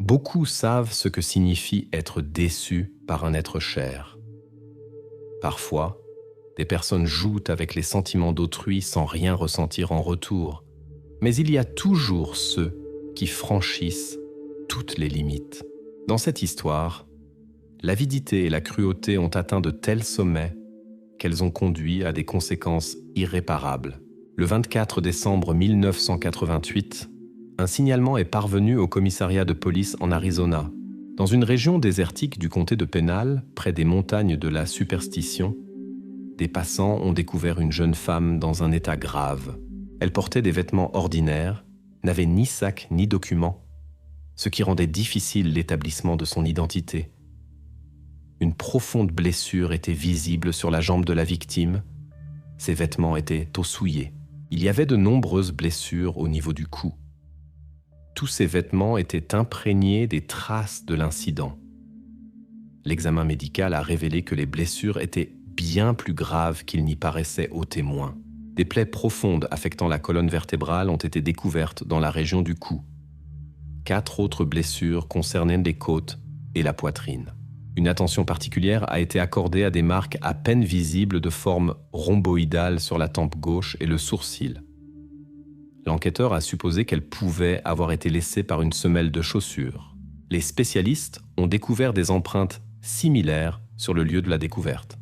Beaucoup savent ce que signifie être déçu par un être cher. Parfois, des personnes jouent avec les sentiments d'autrui sans rien ressentir en retour. Mais il y a toujours ceux qui franchissent toutes les limites. Dans cette histoire, l'avidité et la cruauté ont atteint de tels sommets qu'elles ont conduit à des conséquences irréparables. Le 24 décembre 1988, un signalement est parvenu au commissariat de police en Arizona. Dans une région désertique du comté de Pénal, près des montagnes de la Superstition, des passants ont découvert une jeune femme dans un état grave. Elle portait des vêtements ordinaires, n'avait ni sac ni documents, ce qui rendait difficile l'établissement de son identité. Une profonde blessure était visible sur la jambe de la victime. Ses vêtements étaient souillés. Il y avait de nombreuses blessures au niveau du cou. Tous ces vêtements étaient imprégnés des traces de l'incident. L'examen médical a révélé que les blessures étaient bien plus graves qu'il n'y paraissait aux témoins. Des plaies profondes affectant la colonne vertébrale ont été découvertes dans la région du cou. 4 autres blessures concernaient les côtes et la poitrine. Une attention particulière a été accordée à des marques à peine visibles de forme rhomboïdale sur la tempe gauche et le sourcil. L'enquêteur a supposé qu'elles pouvaient avoir été laissées par une semelle de chaussure. Les spécialistes ont découvert des empreintes similaires sur le lieu de la découverte.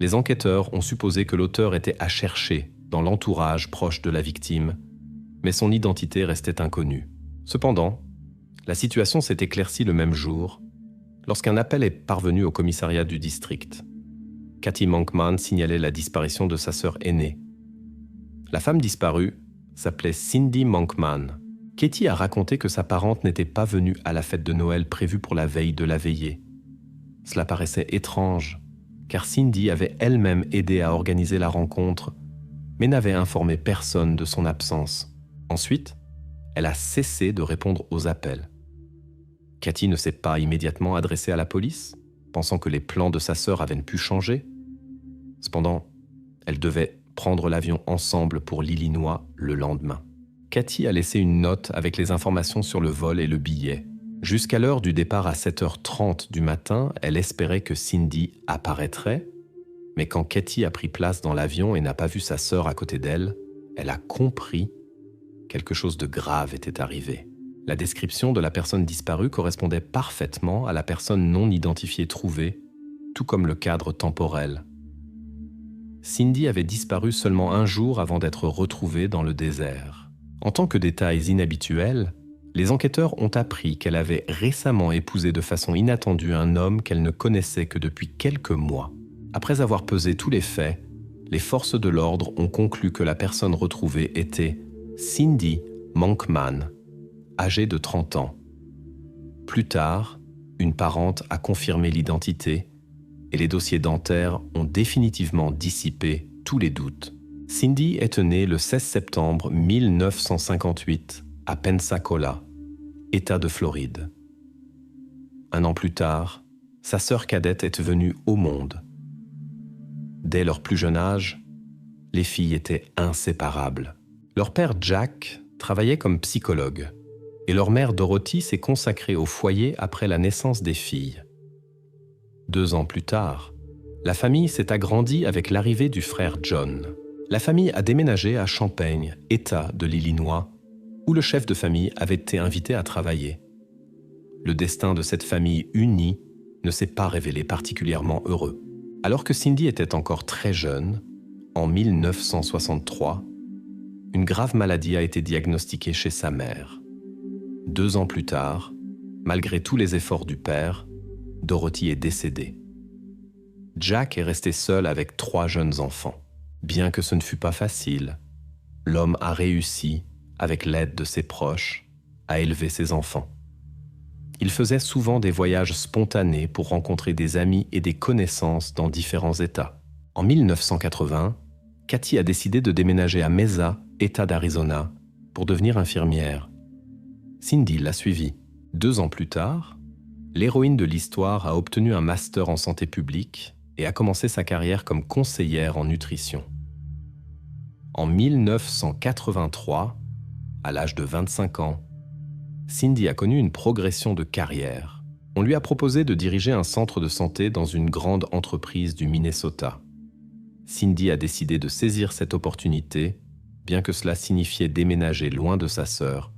Les enquêteurs ont supposé que l'auteur était à chercher dans l'entourage proche de la victime, mais son identité restait inconnue. Cependant, la situation s'est éclaircie le même jour, lorsqu'un appel est parvenu au commissariat du district. Kathy Monkman signalait la disparition de sa sœur aînée. La femme disparue s'appelait Cindy Monkman. Katie a raconté que sa parente n'était pas venue à la fête de Noël prévue pour la veille de la veillée. Cela paraissait étrange, car Cindy avait elle-même aidé à organiser la rencontre, mais n'avait informé personne de son absence. Ensuite, elle a cessé de répondre aux appels. Kathy ne s'est pas immédiatement adressée à la police, pensant que les plans de sa sœur avaient pu changer. Cependant, elle devait prendre l'avion ensemble pour l'Illinois le lendemain. Kathy a laissé une note avec les informations sur le vol et le billet. Jusqu'à l'heure du départ à 7h30 du matin, elle espérait que Cindy apparaîtrait, mais quand Kathy a pris place dans l'avion et n'a pas vu sa sœur à côté d'elle, elle a compris que quelque chose de grave était arrivé. La description de la personne disparue correspondait parfaitement à la personne non identifiée trouvée, tout comme le cadre temporel. Cindy avait disparu seulement un jour avant d'être retrouvée dans le désert. En tant que détails inhabituels, les enquêteurs ont appris qu'elle avait récemment épousé de façon inattendue un homme qu'elle ne connaissait que depuis quelques mois. Après avoir pesé tous les faits, les forces de l'ordre ont conclu que la personne retrouvée était Cindy Monkman, âgée de 30 ans. Plus tard, une parente a confirmé l'identité et les dossiers dentaires ont définitivement dissipé tous les doutes. Cindy est née le 16 septembre 1958 à Pensacola, État de Floride. Un an plus tard, sa sœur cadette est venue au monde. Dès leur plus jeune âge, les filles étaient inséparables. Leur père Jack travaillait comme psychologue et leur mère Dorothy s'est consacrée au foyer après la naissance des filles. 2 ans plus tard, la famille s'est agrandie avec l'arrivée du frère John. La famille a déménagé à Champaign, État de l'Illinois, où le chef de famille avait été invité à travailler. Le destin de cette famille unie ne s'est pas révélé particulièrement heureux. Alors que Cindy était encore très jeune, en 1963, une grave maladie a été diagnostiquée chez sa mère. 2 ans plus tard, malgré tous les efforts du père, Dorothy est décédée. Jack est resté seul avec 3 jeunes enfants. Bien que ce ne fût pas facile, l'homme a réussi, avec l'aide de ses proches, à élever ses enfants. Il faisait souvent des voyages spontanés pour rencontrer des amis et des connaissances dans différents États. En 1980, Kathy a décidé de déménager à Mesa, État d'Arizona, pour devenir infirmière. Cindy l'a suivie. 2 ans plus tard, l'héroïne de l'histoire a obtenu un master en santé publique et a commencé sa carrière comme conseillère en nutrition. En 1983, à l'âge de 25 ans, Cindy a connu une progression de carrière. On lui a proposé de diriger un centre de santé dans une grande entreprise du Minnesota. Cindy a décidé de saisir cette opportunité, bien que cela signifiait déménager loin de sa sœur,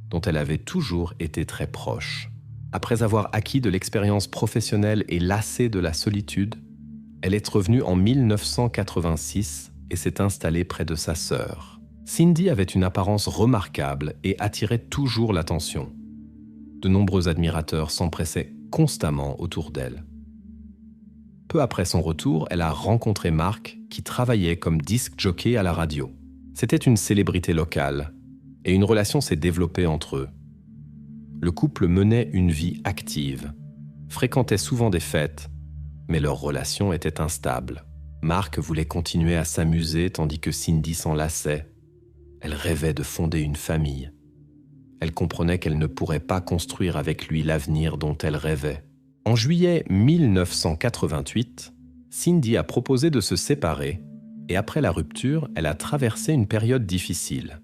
dont elle avait toujours été très proche. Après avoir acquis de l'expérience professionnelle et lassée de la solitude, elle est revenue en 1986 et s'est installée près de sa sœur. Cindy avait une apparence remarquable et attirait toujours l'attention. De nombreux admirateurs s'empressaient constamment autour d'elle. Peu après son retour, elle a rencontré Mark, qui travaillait comme disc jockey à la radio. C'était une célébrité locale, et une relation s'est développée entre eux. Le couple menait une vie active, fréquentait souvent des fêtes, mais leur relation était instable. Mark voulait continuer à s'amuser tandis que Cindy s'en lassait. Elle rêvait de fonder une famille. Elle comprenait qu'elle ne pourrait pas construire avec lui l'avenir dont elle rêvait. En juillet 1988, Cindy a proposé de se séparer et après la rupture, elle a traversé une période difficile.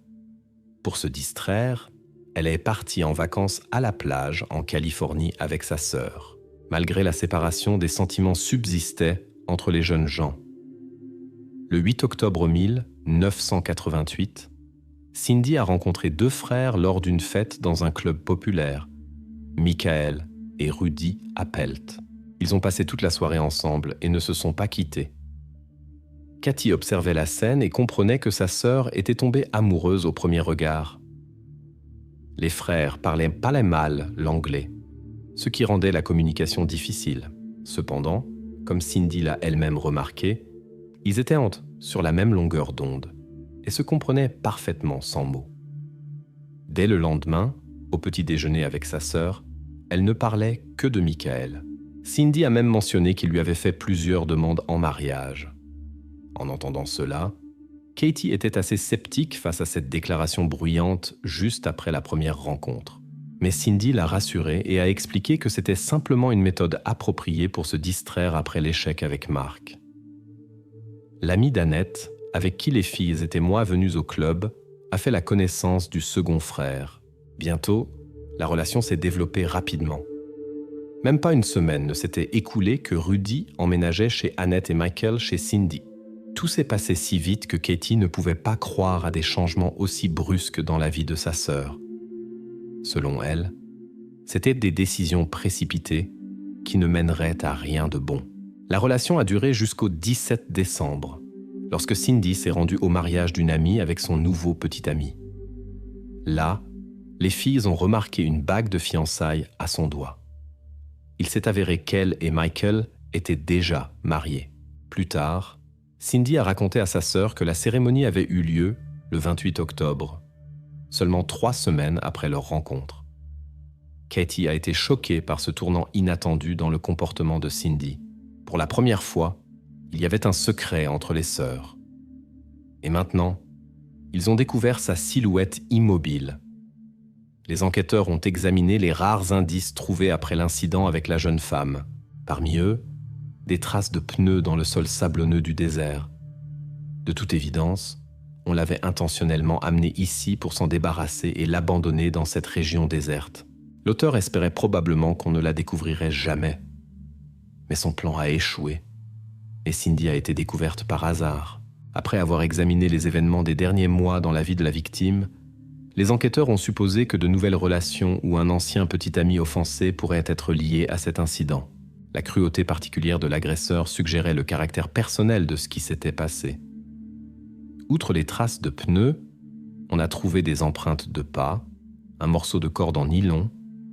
Pour se distraire, elle est partie en vacances à la plage en Californie avec sa sœur. Malgré la séparation, des sentiments subsistaient entre les jeunes gens. Le 8 octobre 1988, Cindy a rencontré 2 frères lors d'une fête dans un club populaire, Michael et Rudy Appelt. Ils ont passé toute la soirée ensemble et ne se sont pas quittés. Cathy observait la scène et comprenait que sa sœur était tombée amoureuse au premier regard. Les frères parlaient pas mal l'anglais, ce qui rendait la communication difficile. Cependant, comme Cindy l'a elle-même remarqué, ils étaient sur la même longueur d'onde et se comprenaient parfaitement sans mots. Dès le lendemain, au petit déjeuner avec sa sœur, elle ne parlait que de Michael. Cindy a même mentionné qu'il lui avait fait plusieurs demandes en mariage. En entendant cela, Katie était assez sceptique face à cette déclaration bruyante juste après la première rencontre. Mais Cindy l'a rassurée et a expliqué que c'était simplement une méthode appropriée pour se distraire après l'échec avec Mark. L'amie d'Annette, avec qui les filles étaient venues au club, a fait la connaissance du second frère. Bientôt, la relation s'est développée rapidement. Même pas une semaine ne s'était écoulée que Rudy emménageait chez Annette et Michael chez Cindy. Tout s'est passé si vite que Katie ne pouvait pas croire à des changements aussi brusques dans la vie de sa sœur. Selon elle, c'étaient des décisions précipitées qui ne mèneraient à rien de bon. La relation a duré jusqu'au 17 décembre, lorsque Cindy s'est rendue au mariage d'une amie avec son nouveau petit ami. Là, les filles ont remarqué une bague de fiançailles à son doigt. Il s'est avéré qu'elle et Michael étaient déjà mariés. Plus tard, Cindy a raconté à sa sœur que la cérémonie avait eu lieu le 28 octobre, seulement 3 semaines après leur rencontre. Katie a été choquée par ce tournant inattendu dans le comportement de Cindy. Pour la première fois, il y avait un secret entre les sœurs. Et maintenant, ils ont découvert sa silhouette immobile. Les enquêteurs ont examiné les rares indices trouvés après l'incident avec la jeune femme. Parmi eux, des traces de pneus dans le sol sablonneux du désert. De toute évidence, on l'avait intentionnellement amené ici pour s'en débarrasser et l'abandonner dans cette région déserte. L'auteur espérait probablement qu'on ne la découvrirait jamais. Mais son plan a échoué, et Cindy a été découverte par hasard. Après avoir examiné les événements des derniers mois dans la vie de la victime, les enquêteurs ont supposé que de nouvelles relations ou un ancien petit ami offensé pourraient être liés à cet incident. La cruauté particulière de l'agresseur suggérait le caractère personnel de ce qui s'était passé. Outre les traces de pneus, on a trouvé des empreintes de pas, un morceau de corde en nylon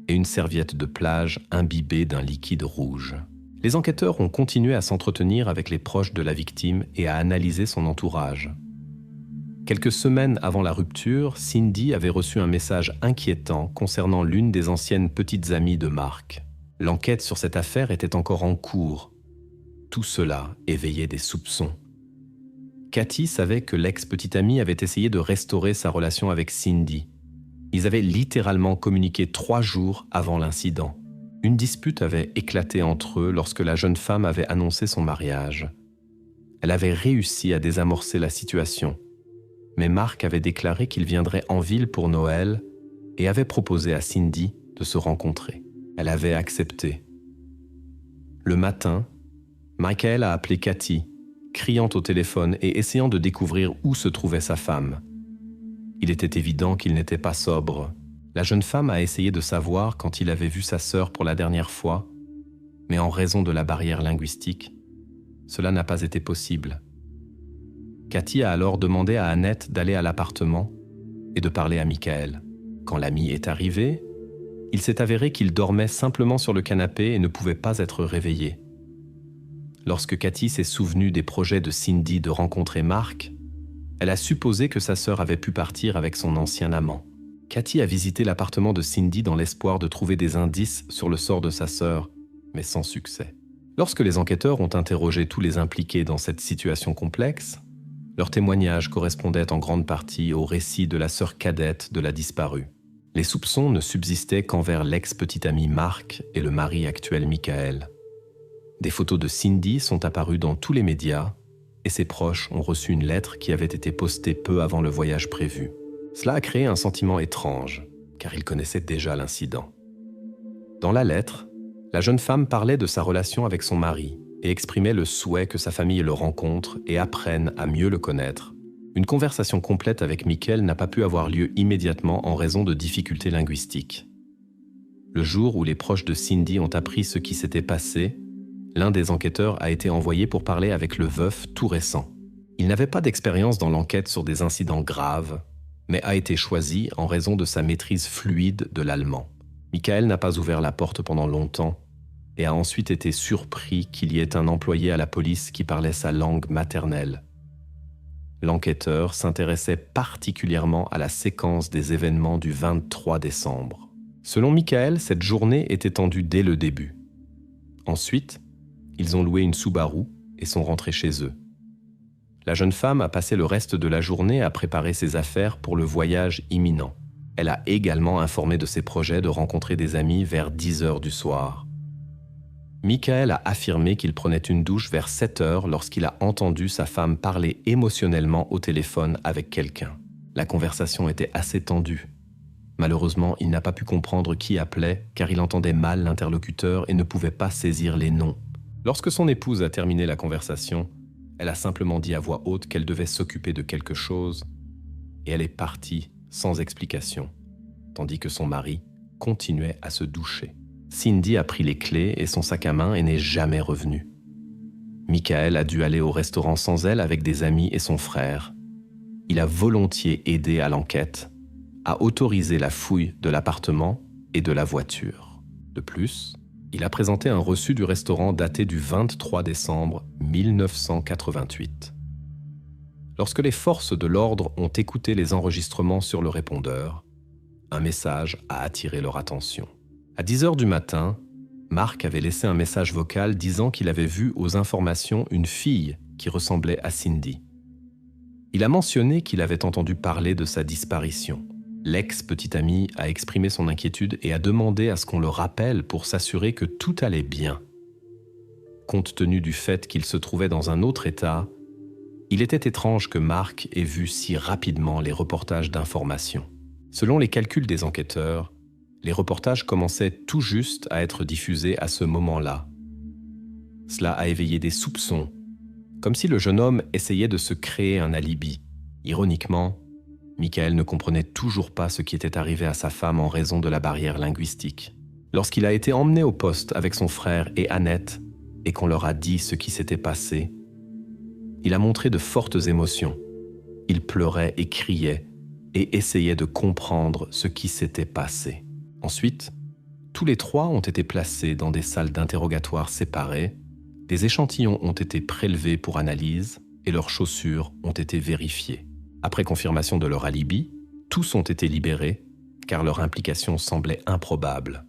et une serviette de plage imbibée d'un liquide rouge. Les enquêteurs ont continué à s'entretenir avec les proches de la victime et à analyser son entourage. Quelques semaines avant la rupture, Cindy avait reçu un message inquiétant concernant l'une des anciennes petites amies de Mark. L'enquête sur cette affaire était encore en cours. Tout cela éveillait des soupçons. Cathy savait que l'ex-petite amie avait essayé de restaurer sa relation avec Cindy. Ils avaient littéralement communiqué 3 jours avant l'incident. Une dispute avait éclaté entre eux lorsque la jeune femme avait annoncé son mariage. Elle avait réussi à désamorcer la situation, mais Mark avait déclaré qu'il viendrait en ville pour Noël et avait proposé à Cindy de se rencontrer. Elle avait accepté. Le matin, Michael a appelé Cathy, criant au téléphone et essayant de découvrir où se trouvait sa femme. Il était évident qu'il n'était pas sobre. La jeune femme a essayé de savoir quand il avait vu sa sœur pour la dernière fois, mais en raison de la barrière linguistique, cela n'a pas été possible. Cathy a alors demandé à Annette d'aller à l'appartement et de parler à Michael. Quand l'ami est arrivé, il s'est avéré qu'il dormait simplement sur le canapé et ne pouvait pas être réveillé. Lorsque Cathy s'est souvenue des projets de Cindy de rencontrer Mark, elle a supposé que sa sœur avait pu partir avec son ancien amant. Cathy a visité l'appartement de Cindy dans l'espoir de trouver des indices sur le sort de sa sœur, mais sans succès. Lorsque les enquêteurs ont interrogé tous les impliqués dans cette situation complexe, leurs témoignages correspondaient en grande partie au récit de la sœur cadette de la disparue. Les soupçons ne subsistaient qu'envers l'ex-petit ami Mark et le mari actuel Michael. Des photos de Cindy sont apparues dans tous les médias et ses proches ont reçu une lettre qui avait été postée peu avant le voyage prévu. Cela a créé un sentiment étrange, car ils connaissaient déjà l'incident. Dans la lettre, la jeune femme parlait de sa relation avec son mari et exprimait le souhait que sa famille le rencontre et apprenne à mieux le connaître. Une conversation complète avec Michael n'a pas pu avoir lieu immédiatement en raison de difficultés linguistiques. Le jour où les proches de Cindy ont appris ce qui s'était passé, l'un des enquêteurs a été envoyé pour parler avec le veuf tout récent. Il n'avait pas d'expérience dans l'enquête sur des incidents graves, mais a été choisi en raison de sa maîtrise fluide de l'allemand. Michael n'a pas ouvert la porte pendant longtemps et a ensuite été surpris qu'il y ait un employé à la police qui parlait sa langue maternelle. L'enquêteur s'intéressait particulièrement à la séquence des événements du 23 décembre. Selon Michael, cette journée était tendue dès le début. Ensuite, ils ont loué une Subaru et sont rentrés chez eux. La jeune femme a passé le reste de la journée à préparer ses affaires pour le voyage imminent. Elle a également informé de ses projets de rencontrer des amis vers 10h du soir. Michael a affirmé qu'il prenait une douche vers 7h lorsqu'il a entendu sa femme parler émotionnellement au téléphone avec quelqu'un. La conversation était assez tendue. Malheureusement, il n'a pas pu comprendre qui appelait car il entendait mal l'interlocuteur et ne pouvait pas saisir les noms. Lorsque son épouse a terminé la conversation, elle a simplement dit à voix haute qu'elle devait s'occuper de quelque chose et elle est partie sans explication, tandis que son mari continuait à se doucher. Cindy a pris les clés et son sac à main et n'est jamais revenue. Michael a dû aller au restaurant sans elle avec des amis et son frère. Il a volontiers aidé à l'enquête, a autorisé la fouille de l'appartement et de la voiture. De plus, il a présenté un reçu du restaurant daté du 23 décembre 1988. Lorsque les forces de l'ordre ont écouté les enregistrements sur le répondeur, un message a attiré leur attention. À 10h du matin, Mark avait laissé un message vocal disant qu'il avait vu aux informations une fille qui ressemblait à Cindy. Il a mentionné qu'il avait entendu parler de sa disparition. L'ex-petit ami a exprimé son inquiétude et a demandé à ce qu'on le rappelle pour s'assurer que tout allait bien. Compte tenu du fait qu'il se trouvait dans un autre état, il était étrange que Mark ait vu si rapidement les reportages d'information. Selon les calculs des enquêteurs, les reportages commençaient tout juste à être diffusés à ce moment-là. Cela a éveillé des soupçons, comme si le jeune homme essayait de se créer un alibi. Ironiquement, Michael ne comprenait toujours pas ce qui était arrivé à sa femme en raison de la barrière linguistique. Lorsqu'il a été emmené au poste avec son frère et Annette, et qu'on leur a dit ce qui s'était passé, il a montré de fortes émotions. Il pleurait et criait, et essayait de comprendre ce qui s'était passé. Ensuite, tous les trois ont été placés dans des salles d'interrogatoire séparées, des échantillons ont été prélevés pour analyse et leurs chaussures ont été vérifiées. Après confirmation de leur alibi, tous ont été libérés car leur implication semblait improbable.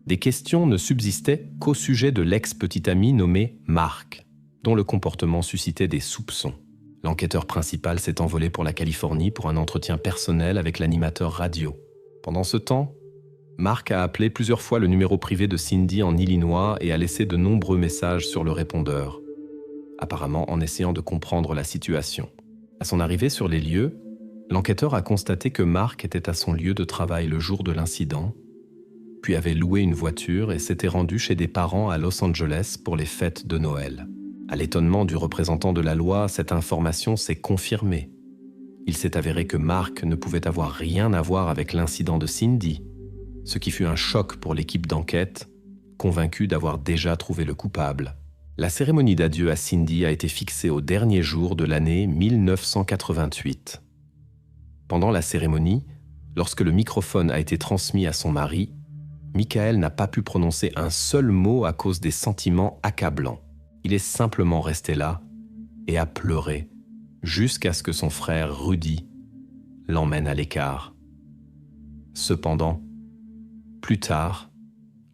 Des questions ne subsistaient qu'au sujet de l'ex-petit ami nommé Mark, dont le comportement suscitait des soupçons. L'enquêteur principal s'est envolé pour la Californie pour un entretien personnel avec l'animateur radio. Pendant ce temps, Mark a appelé plusieurs fois le numéro privé de Cindy en Illinois et a laissé de nombreux messages sur le répondeur, apparemment en essayant de comprendre la situation. À son arrivée sur les lieux, L'enquêteur a constaté que Mark était à son lieu de travail le jour de l'incident, puis avait loué une voiture et s'était rendu chez des parents à Los Angeles pour les fêtes de Noël. À l'étonnement du représentant de la loi, cette information s'est confirmée. Il s'est avéré que Mark ne pouvait avoir rien à voir avec l'incident de Cindy, ce qui fut un choc pour l'équipe d'enquête, convaincue d'avoir déjà trouvé le coupable. La cérémonie d'adieu à Cindy a été fixée au dernier jour de l'année 1988. Pendant la cérémonie, lorsque le microphone a été transmis à son mari, Michael n'a pas pu prononcer un seul mot à cause des sentiments accablants. Il est simplement resté là et a pleuré jusqu'à ce que son frère Rudy l'emmène à l'écart. Cependant, plus tard,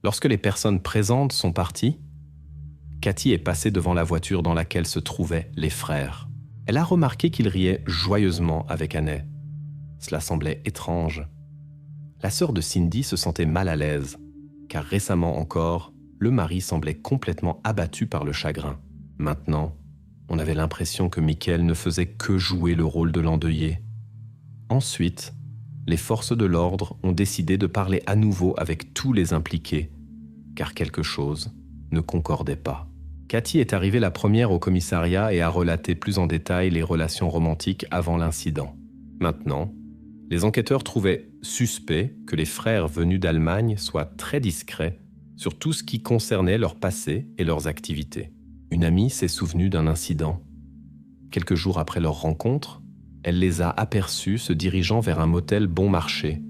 lorsque les personnes présentes sont parties, Cathy est passée devant la voiture dans laquelle se trouvaient les frères. Elle a remarqué qu'ils riaient joyeusement avec Anne. Cela semblait étrange. La sœur de Cindy se sentait mal à l'aise, car récemment encore, le mari semblait complètement abattu par le chagrin. Maintenant, on avait l'impression que Michael ne faisait que jouer le rôle de l'endeuillé. Ensuite, les forces de l'ordre ont décidé de parler à nouveau avec tous les impliqués, car quelque chose ne concordait pas. Cathy est arrivée la première au commissariat et a relaté plus en détail les relations romantiques avant l'incident. Maintenant, les enquêteurs trouvaient suspect que les frères venus d'Allemagne soient très discrets sur tout ce qui concernait leur passé et leurs activités. Une amie s'est souvenue d'un incident. Quelques jours après leur rencontre, elle les a aperçus se dirigeant vers un motel bon marché,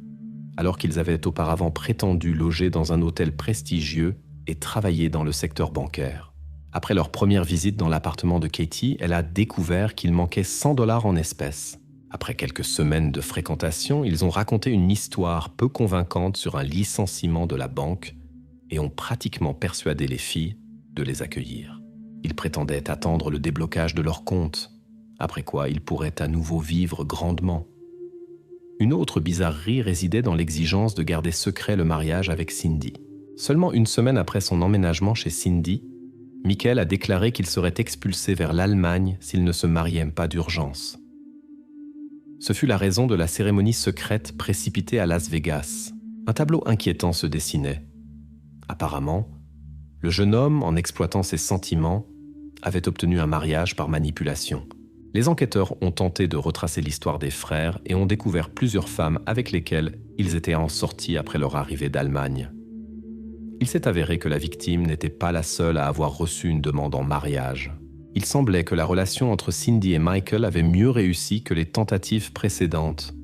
alors qu'ils avaient auparavant prétendu loger dans un hôtel prestigieux et travailler dans le secteur bancaire. Après leur première visite dans l'appartement de Katie, elle a découvert qu'il manquait 100 $ en espèces. Après quelques semaines de fréquentation, ils ont raconté une histoire peu convaincante sur un licenciement de la banque et ont pratiquement persuadé les filles de les accueillir. Ils prétendaient attendre le déblocage de leur compte, après quoi ils pourraient à nouveau vivre grandement. Une autre bizarrerie résidait dans l'exigence de garder secret le mariage avec Cindy. Seulement une semaine après son emménagement chez Cindy, Michael a déclaré qu'il serait expulsé vers l'Allemagne s'il ne se mariait pas d'urgence. Ce fut la raison de la cérémonie secrète précipitée à Las Vegas. Un tableau inquiétant se dessinait. Apparemment, le jeune homme, en exploitant ses sentiments, avait obtenu un mariage par manipulation. Les enquêteurs ont tenté de retracer l'histoire des frères et ont découvert plusieurs femmes avec lesquelles ils étaient en sortie après leur arrivée d'Allemagne. Il s'est avéré que la victime n'était pas la seule à avoir reçu une demande en mariage. Il semblait que la relation entre Cindy et Michael avait mieux réussi que les tentatives précédentes.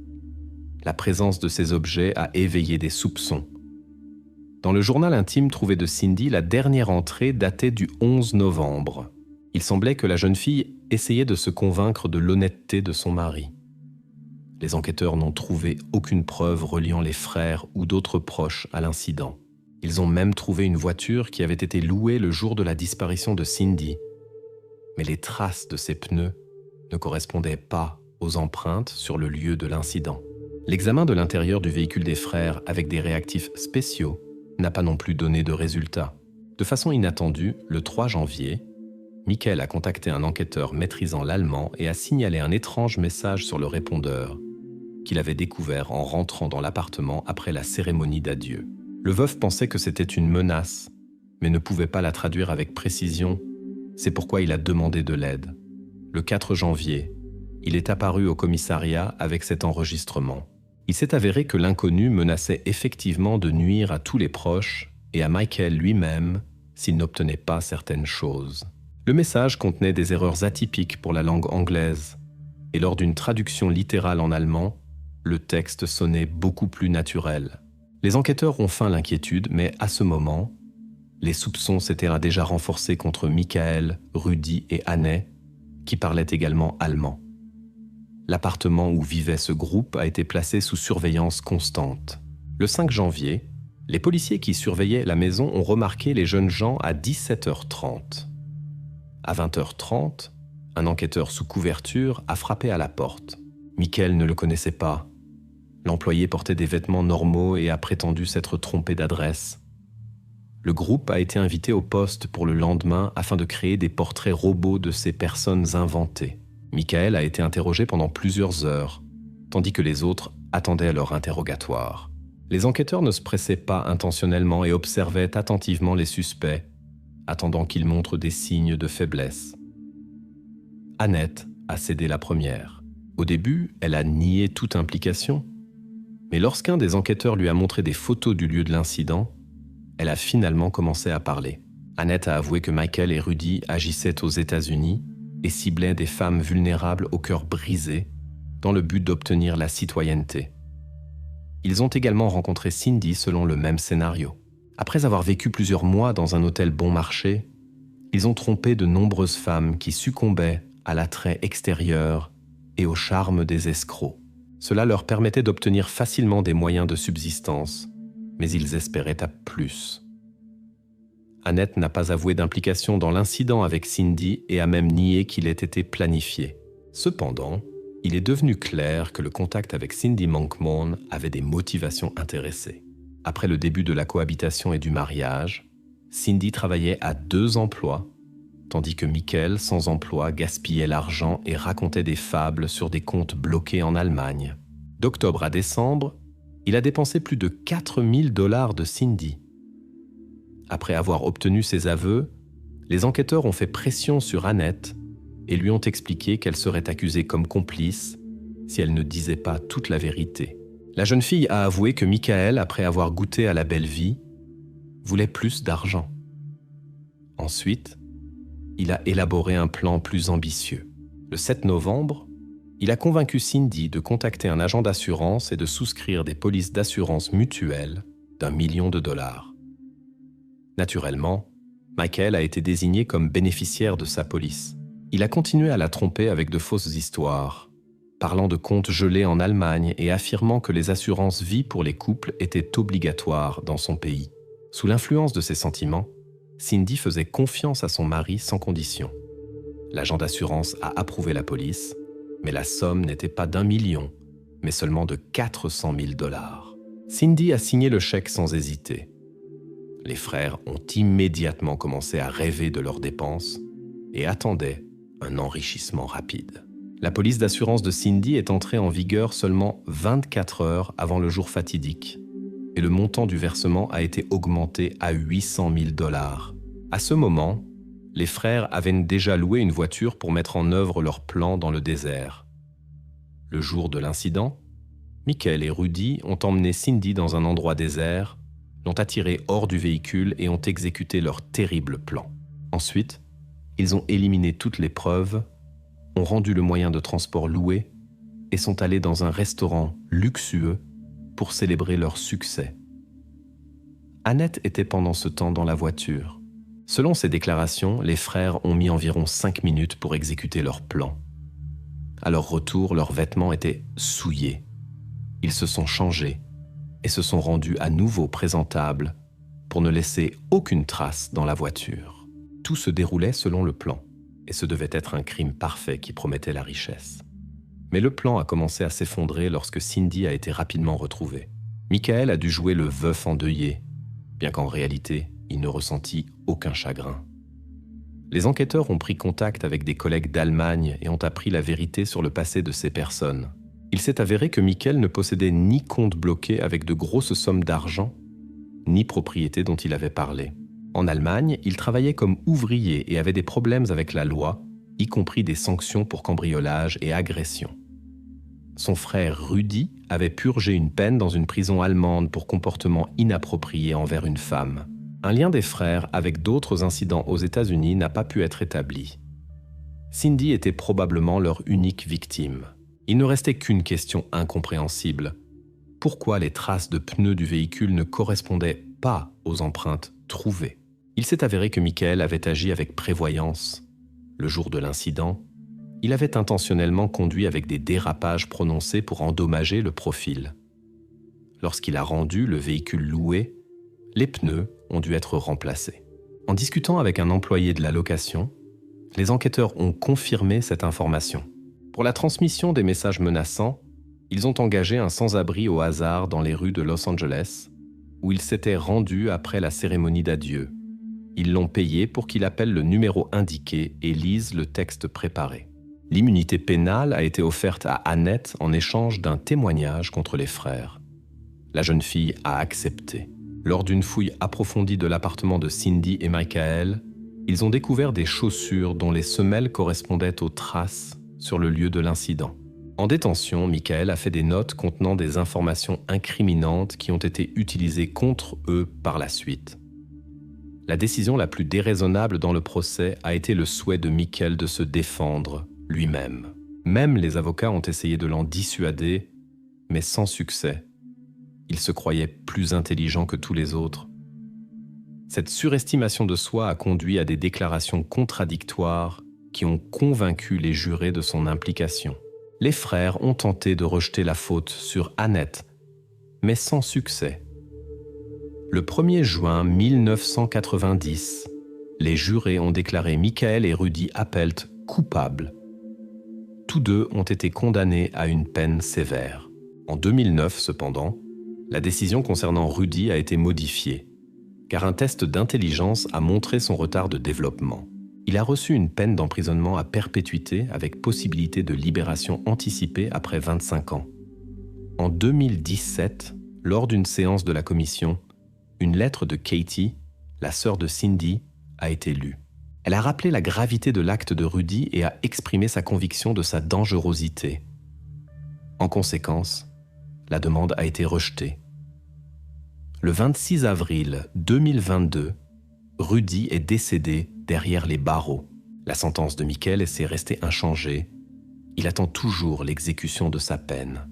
La présence de ces objets a éveillé des soupçons. Dans le journal intime trouvé de Cindy, la dernière entrée datait du 11 novembre. Il semblait que la jeune fille essayait de se convaincre de l'honnêteté de son mari. Les enquêteurs n'ont trouvé aucune preuve reliant les frères ou d'autres proches à l'incident. Ils ont même trouvé une voiture qui avait été louée le jour de la disparition de Cindy. Mais les traces de ses pneus ne correspondaient pas aux empreintes sur le lieu de l'incident. L'examen de l'intérieur du véhicule des frères avec des réactifs spéciaux n'a pas non plus donné de résultats. De façon inattendue, le 3 janvier, Michael a contacté un enquêteur maîtrisant l'allemand et a signalé un étrange message sur le répondeur qu'il avait découvert en rentrant dans l'appartement après la cérémonie d'adieu. Le veuf pensait que c'était une menace, mais ne pouvait pas la traduire avec précision. C'est pourquoi il a demandé de l'aide. Le 4 janvier, il est apparu au commissariat avec cet enregistrement. Il s'est avéré que l'inconnu menaçait effectivement de nuire à tous les proches et à Michael lui-même s'il n'obtenait pas certaines choses. Le message contenait des erreurs atypiques pour la langue anglaise, et lors d'une traduction littérale en allemand, le texte sonnait beaucoup plus naturel. Les enquêteurs ont feint l'inquiétude, mais à ce moment, les soupçons s'étaient déjà renforcés contre Michael, Rudy et Anne, qui parlaient également allemand. L'appartement où vivait ce groupe a été placé sous surveillance constante. Le 5 janvier, les policiers qui surveillaient la maison ont remarqué les jeunes gens à 17h30. À 20h30, un enquêteur sous couverture a frappé à la porte. Michael ne le connaissait pas. L'employé portait des vêtements normaux et a prétendu s'être trompé d'adresse. Le groupe a été invité au poste pour le lendemain afin de créer des portraits robots de ces personnes inventées. Michael a été interrogé pendant plusieurs heures, tandis que les autres attendaient leur interrogatoire. Les enquêteurs ne se pressaient pas intentionnellement et observaient attentivement les suspects, attendant qu'ils montrent des signes de faiblesse. Annette a cédé la première. Au début, elle a nié toute implication, mais lorsqu'un des enquêteurs lui a montré des photos du lieu de l'incident, elle a finalement commencé à parler. Annette a avoué que Michael et Rudy agissaient aux États-Unis et ciblaient des femmes vulnérables au cœur brisé dans le but d'obtenir la citoyenneté. Ils ont également rencontré Cindy selon le même scénario. Après avoir vécu plusieurs mois dans un hôtel bon marché, ils ont trompé de nombreuses femmes qui succombaient à l'attrait extérieur et au charme des escrocs. Cela leur permettait d'obtenir facilement des moyens de subsistance, mais ils espéraient à plus. Annette n'a pas avoué d'implication dans l'incident avec Cindy et a même nié qu'il ait été planifié. Cependant, il est devenu clair que le contact avec Cindy Monkmorn avait des motivations intéressées. Après le début de la cohabitation et du mariage, Cindy travaillait à 2 emplois, tandis que Michael, sans emploi, gaspillait l'argent et racontait des fables sur des comptes bloqués en Allemagne. D'octobre à décembre, il a dépensé plus de $4 000 de Cindy. Après avoir obtenu ses aveux, les enquêteurs ont fait pression sur Annette et lui ont expliqué qu'elle serait accusée comme complice si elle ne disait pas toute la vérité. La jeune fille a avoué que Michael, après avoir goûté à la belle vie, voulait plus d'argent. Ensuite, il a élaboré un plan plus ambitieux. Le 7 novembre, il a convaincu Cindy de contacter un agent d'assurance et de souscrire des polices d'assurance mutuelles d'1 million de dollars. Naturellement, Michael a été désigné comme bénéficiaire de sa police. Il a continué à la tromper avec de fausses histoires, parlant de comptes gelés en Allemagne et affirmant que les assurances vie pour les couples étaient obligatoires dans son pays. Sous l'influence de ses sentiments, Cindy faisait confiance à son mari sans condition. L'agent d'assurance a approuvé la police, mais la somme n'était pas d'1 million, mais seulement de 400 000 dollars. Cindy a signé le chèque sans hésiter. Les frères ont immédiatement commencé à rêver de leurs dépenses et attendaient un enrichissement rapide. La police d'assurance de Cindy est entrée en vigueur seulement 24 heures avant le jour fatidique et le montant du versement a été augmenté à 800 000 dollars. À ce moment, les frères avaient déjà loué une voiture pour mettre en œuvre leur plan dans le désert. Le jour de l'incident, Michael et Rudy ont emmené Cindy dans un endroit désert, l'ont attirée hors du véhicule et ont exécuté leur terrible plan. Ensuite, ils ont éliminé toutes les preuves, ont rendu le moyen de transport loué et sont allés dans un restaurant luxueux pour célébrer leur succès. Annette était pendant ce temps dans la voiture. Selon ses déclarations, les frères ont mis environ 5 minutes pour exécuter leur plan. À leur retour, leurs vêtements étaient souillés. Ils se sont changés et se sont rendus à nouveau présentables pour ne laisser aucune trace dans la voiture. Tout se déroulait selon le plan et ce devait être un crime parfait qui promettait la richesse. Mais le plan a commencé à s'effondrer lorsque Cindy a été rapidement retrouvée. Michael a dû jouer le veuf endeuillé, bien qu'en réalité, il ne ressentit aucun chagrin. Les enquêteurs ont pris contact avec des collègues d'Allemagne et ont appris la vérité sur le passé de ces personnes. Il s'est avéré que Michael ne possédait ni compte bloqué avec de grosses sommes d'argent, ni propriété dont il avait parlé. En Allemagne, il travaillait comme ouvrier et avait des problèmes avec la loi, y compris des sanctions pour cambriolage et agression. Son frère Rudy avait purgé une peine dans une prison allemande pour comportement inapproprié envers une femme. Un lien des frères avec d'autres incidents aux États-Unis n'a pas pu être établi. Cindy était probablement leur unique victime. Il ne restait qu'une question incompréhensible. Pourquoi les traces de pneus du véhicule ne correspondaient pas aux empreintes trouvées? Il s'est avéré que Michael avait agi avec prévoyance. Le jour de l'incident, il avait intentionnellement conduit avec des dérapages prononcés pour endommager le profil. Lorsqu'il a rendu le véhicule loué, les pneus ont dû être remplacés. En discutant avec un employé de la location, les enquêteurs ont confirmé cette information. Pour la transmission des messages menaçants, ils ont engagé un sans-abri au hasard dans les rues de Los Angeles, où il s'était rendu après la cérémonie d'adieu. Ils l'ont payé pour qu'il appelle le numéro indiqué et lise le texte préparé. L'immunité pénale a été offerte à Annette en échange d'un témoignage contre les frères. La jeune fille a accepté. Lors d'une fouille approfondie de l'appartement de Cindy et Michael, ils ont découvert des chaussures dont les semelles correspondaient aux traces sur le lieu de l'incident. En détention, Michael a fait des notes contenant des informations incriminantes qui ont été utilisées contre eux par la suite. La décision la plus déraisonnable dans le procès a été le souhait de Michael de se défendre lui-même. Même les avocats ont essayé de l'en dissuader, mais sans succès. Il se croyait plus intelligent que tous les autres. Cette surestimation de soi a conduit à des déclarations contradictoires qui ont convaincu les jurés de son implication. Les frères ont tenté de rejeter la faute sur Annette, mais sans succès. Le 1er juin 1990, les jurés ont déclaré Michael et Rudy Appelt coupables. Tous deux ont été condamnés à une peine sévère. En 2009, cependant, la décision concernant Rudy a été modifiée, car un test d'intelligence a montré son retard de développement. Il a reçu une peine d'emprisonnement à perpétuité avec possibilité de libération anticipée après 25 ans. En 2017, lors d'une séance de la commission, une lettre de Katie, la sœur de Cindy, a été lue. Elle a rappelé la gravité de l'acte de Rudy et a exprimé sa conviction de sa dangerosité. En conséquence, la demande a été rejetée. Le 26 avril 2022, Rudy est décédé derrière les barreaux. La sentence de Michael est restée inchangée. Il attend toujours l'exécution de sa peine.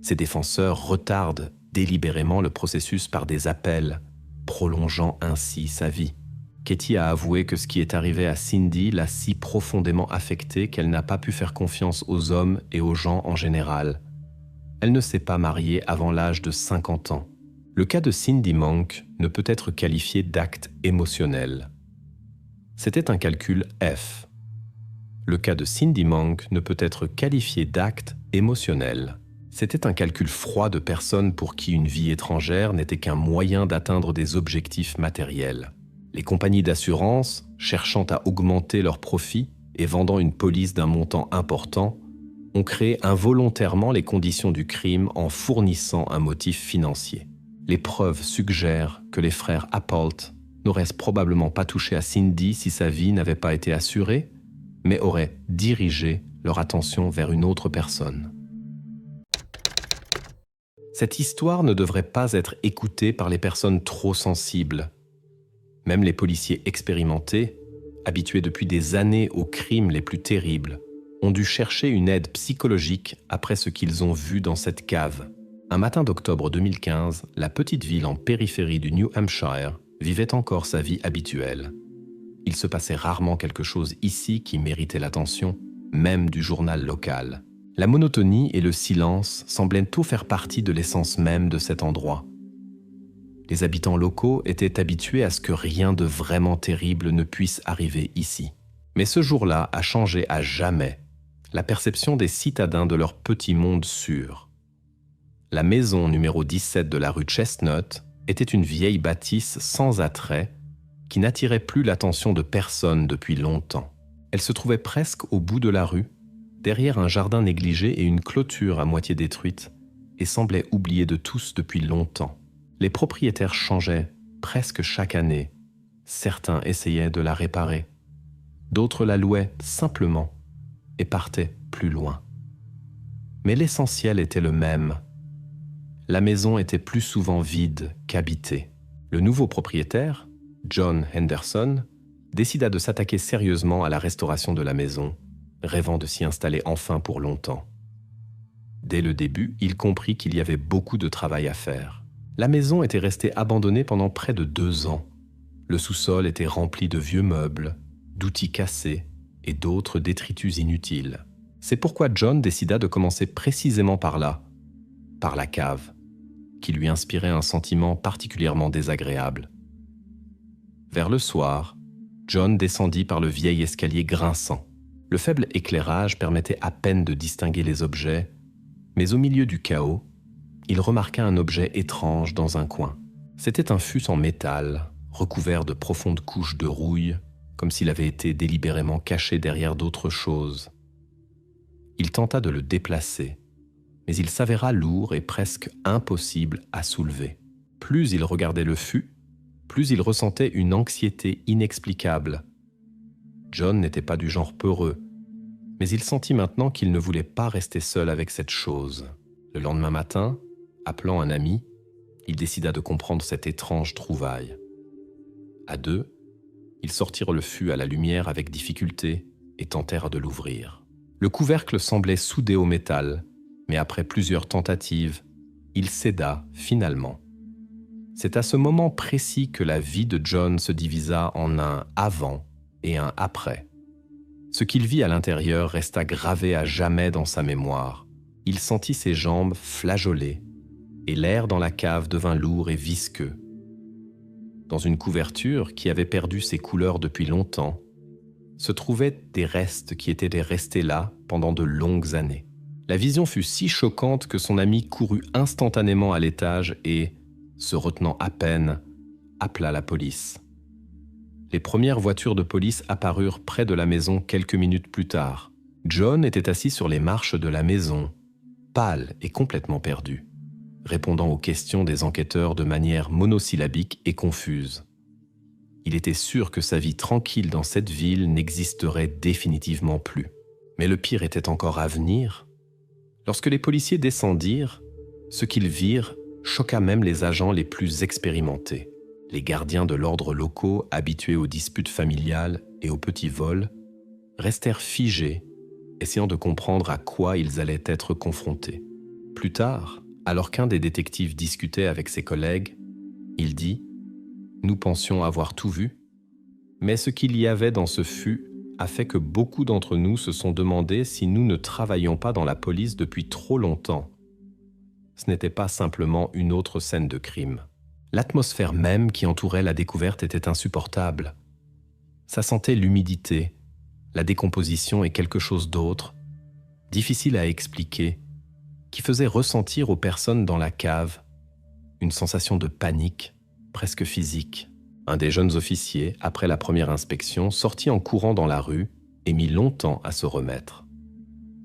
Ses défenseurs retardent délibérément le processus par des appels, prolongeant ainsi sa vie. Katie a avoué que ce qui est arrivé à Cindy l'a si profondément affectée qu'elle n'a pas pu faire confiance aux hommes et aux gens en général. Elle ne s'est pas mariée avant l'âge de 50 ans. Le cas de Cindy Monk ne peut être qualifié d'acte émotionnel. C'était un calcul F. Le cas de Cindy Monk ne peut être qualifié d'acte émotionnel. C'était un calcul froid de personnes pour qui une vie étrangère n'était qu'un moyen d'atteindre des objectifs matériels. Les compagnies d'assurance, cherchant à augmenter leurs profits et vendant une police d'un montant important, ont créé involontairement les conditions du crime en fournissant un motif financier. Les preuves suggèrent que les frères Appelt n'auraient probablement pas touché à Cindy si sa vie n'avait pas été assurée, mais auraient dirigé leur attention vers une autre personne. Cette histoire ne devrait pas être écoutée par les personnes trop sensibles. Même les policiers expérimentés, habitués depuis des années aux crimes les plus terribles, ont dû chercher une aide psychologique après ce qu'ils ont vu dans cette cave. Un matin d'octobre 2015, la petite ville en périphérie du New Hampshire vivait encore sa vie habituelle. Il se passait rarement quelque chose ici qui méritait l'attention, même du journal local. La monotonie et le silence semblaient tout faire partie de l'essence même de cet endroit. Les habitants locaux étaient habitués à ce que rien de vraiment terrible ne puisse arriver ici. Mais ce jour-là a changé à jamais la perception des citadins de leur petit monde sûr. La maison numéro 17 de la rue Chestnut était une vieille bâtisse sans attrait qui n'attirait plus l'attention de personne depuis longtemps. Elle se trouvait presque au bout de la rue, derrière un jardin négligé et une clôture à moitié détruite, et semblait oubliée de tous depuis longtemps. Les propriétaires changeaient presque chaque année. Certains essayaient de la réparer. D'autres la louaient simplement et partaient plus loin. Mais l'essentiel était le même. La maison était plus souvent vide qu'habitée. Le nouveau propriétaire, John Henderson, décida de s'attaquer sérieusement à la restauration de la maison, rêvant de s'y installer enfin pour longtemps. Dès le début, il comprit qu'il y avait beaucoup de travail à faire. La maison était restée abandonnée pendant près de 2 ans. Le sous-sol était rempli de vieux meubles, d'outils cassés et d'autres détritus inutiles. C'est pourquoi John décida de commencer précisément par là, par la cave, qui lui inspirait un sentiment particulièrement désagréable. Vers le soir, John descendit par le vieil escalier grinçant. Le faible éclairage permettait à peine de distinguer les objets, mais au milieu du chaos, il remarqua un objet étrange dans un coin. C'était un fût en métal, recouvert de profondes couches de rouille, comme s'il avait été délibérément caché derrière d'autres choses. Il tenta de le déplacer, mais il s'avéra lourd et presque impossible à soulever. Plus il regardait le fût, plus il ressentait une anxiété inexplicable. John n'était pas du genre peureux, mais il sentit maintenant qu'il ne voulait pas rester seul avec cette chose. Le lendemain matin, appelant un ami, il décida de comprendre cette étrange trouvaille. À deux, ils sortirent le fût à la lumière avec difficulté et tentèrent de l'ouvrir. Le couvercle semblait soudé au métal, mais après plusieurs tentatives, il céda finalement. C'est à ce moment précis que la vie de John se divisa en un avant et un après. Ce qu'il vit à l'intérieur resta gravé à jamais dans sa mémoire. Il sentit ses jambes flageoler et l'air dans la cave devint lourd et visqueux. Dans une couverture qui avait perdu ses couleurs depuis longtemps, se trouvaient des restes qui étaient restés là pendant de longues années. La vision fut si choquante que son ami courut instantanément à l'étage et, se retenant à peine, appela la police. Les premières voitures de police apparurent près de la maison quelques minutes plus tard. John était assis sur les marches de la maison, pâle et complètement perdu, répondant aux questions des enquêteurs de manière monosyllabique et confuse. Il était sûr que sa vie tranquille dans cette ville n'existerait définitivement plus. Mais le pire était encore à venir. Lorsque les policiers descendirent, ce qu'ils virent choqua même les agents les plus expérimentés. Les gardiens de l'ordre locaux, habitués aux disputes familiales et aux petits vols, restèrent figés, essayant de comprendre à quoi ils allaient être confrontés. Plus tard, alors qu'un des détectives discutait avec ses collègues, il dit « Nous pensions avoir tout vu, mais ce qu'il y avait dans ce fût a fait que beaucoup d'entre nous se sont demandé si nous ne travaillions pas dans la police depuis trop longtemps. Ce n'était pas simplement une autre scène de crime. L'atmosphère même qui entourait la découverte était insupportable. Ça sentait l'humidité, la décomposition et quelque chose d'autre, difficile à expliquer, qui faisait ressentir aux personnes dans la cave une sensation de panique, presque physique. Un des jeunes officiers, après la première inspection, sortit en courant dans la rue et mit longtemps à se remettre.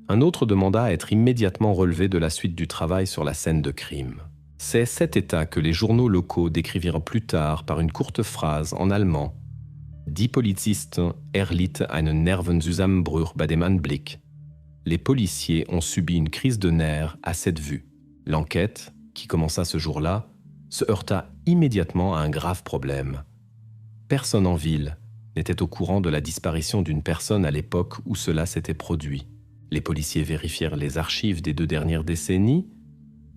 Un autre demanda à être immédiatement relevé de la suite du travail sur la scène de crime. C'est cet état que les journaux locaux décrivirent plus tard par une courte phrase en allemand. Die Polizisten erlitt einen Nervenzusammenbruch bei dem Anblick. Les policiers ont subi une crise de nerfs à cette vue. L'enquête, qui commença ce jour-là, se heurta immédiatement à un grave problème. Personne en ville n'était au courant de la disparition d'une personne à l'époque où cela s'était produit. Les policiers vérifièrent les archives des 2 dernières décennies,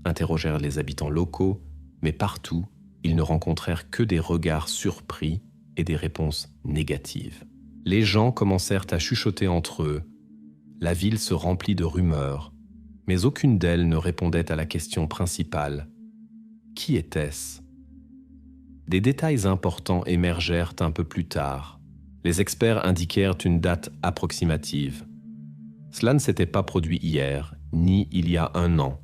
interrogèrent les habitants locaux, mais partout, ils ne rencontrèrent que des regards surpris et des réponses négatives. Les gens commencèrent à chuchoter entre eux. La ville se remplit de rumeurs, mais aucune d'elles ne répondait à la question principale. Qui était-ce ? Des détails importants émergèrent un peu plus tard. Les experts indiquèrent une date approximative. Cela ne s'était pas produit hier, ni il y a 1 an,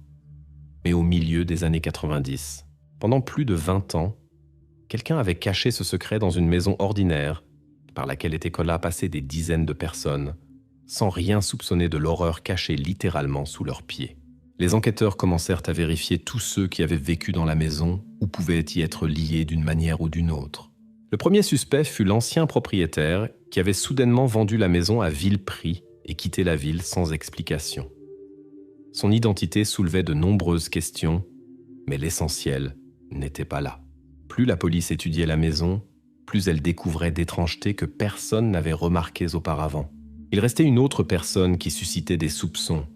mais au milieu des années 90. Pendant plus de 20 ans, quelqu'un avait caché ce secret dans une maison ordinaire, par laquelle étaient passées des dizaines de personnes, sans rien soupçonner de l'horreur cachée littéralement sous leurs pieds. Les enquêteurs commencèrent à vérifier tous ceux qui avaient vécu dans la maison ou pouvaient y être liés d'une manière ou d'une autre. Le premier suspect fut l'ancien propriétaire qui avait soudainement vendu la maison à vil prix et quitté la ville sans explication. Son identité soulevait de nombreuses questions, mais l'essentiel n'était pas là. Plus la police étudiait la maison, plus elle découvrait d'étrangetés que personne n'avait remarquées auparavant. Il restait une autre personne qui suscitait des soupçons.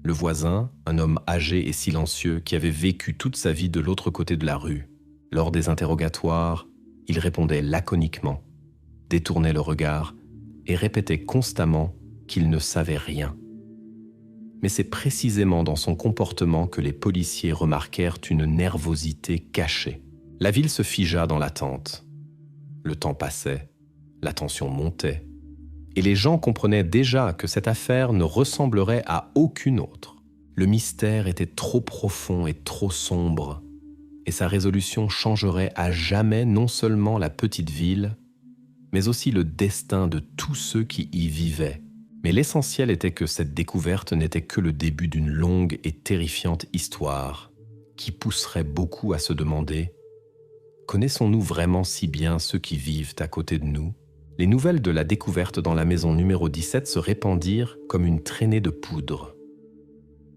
Le voisin, un homme âgé et silencieux qui avait vécu toute sa vie de l'autre côté de la rue. Lors des interrogatoires, il répondait laconiquement, détournait le regard et répétait constamment qu'il ne savait rien. Mais c'est précisément dans son comportement que les policiers remarquèrent une nervosité cachée. La ville se figea dans l'attente. Le temps passait, la tension montait, et les gens comprenaient déjà que cette affaire ne ressemblerait à aucune autre. Le mystère était trop profond et trop sombre, et sa résolution changerait à jamais non seulement la petite ville, mais aussi le destin de tous ceux qui y vivaient. Mais l'essentiel était que cette découverte n'était que le début d'une longue et terrifiante histoire qui pousserait beaucoup à se demander: connaissons-nous vraiment si bien ceux qui vivent à côté de nous? Les nouvelles de la découverte dans la maison numéro 17 se répandirent comme une traînée de poudre.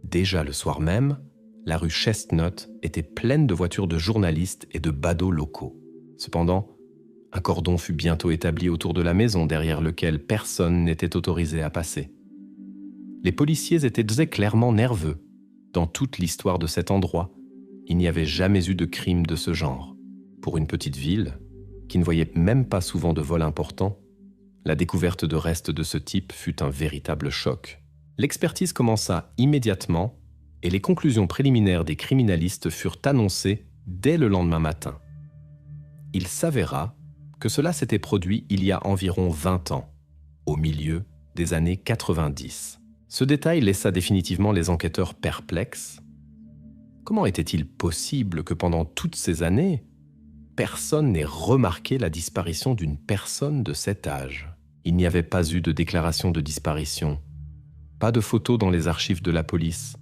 Déjà le soir même, la rue Chestnut était pleine de voitures de journalistes et de badauds locaux. Cependant, un cordon fut bientôt établi autour de la maison derrière lequel personne n'était autorisé à passer. Les policiers étaient clairement nerveux. Dans toute l'histoire de cet endroit, il n'y avait jamais eu de crime de ce genre. Pour une petite ville, qui ne voyait même pas souvent de vols importants, la découverte de restes de ce type fut un véritable choc. L'expertise commença immédiatement et les conclusions préliminaires des criminalistes furent annoncées dès le lendemain matin. Il s'avéra que cela s'était produit il y a environ 20 ans, au milieu des années 90. Ce détail laissa définitivement les enquêteurs perplexes. Comment était-il possible que pendant toutes ces années, personne n'ait remarqué la disparition d'une personne de cet âge? Il n'y avait pas eu de déclaration de disparition, pas de photos dans les archives de la police,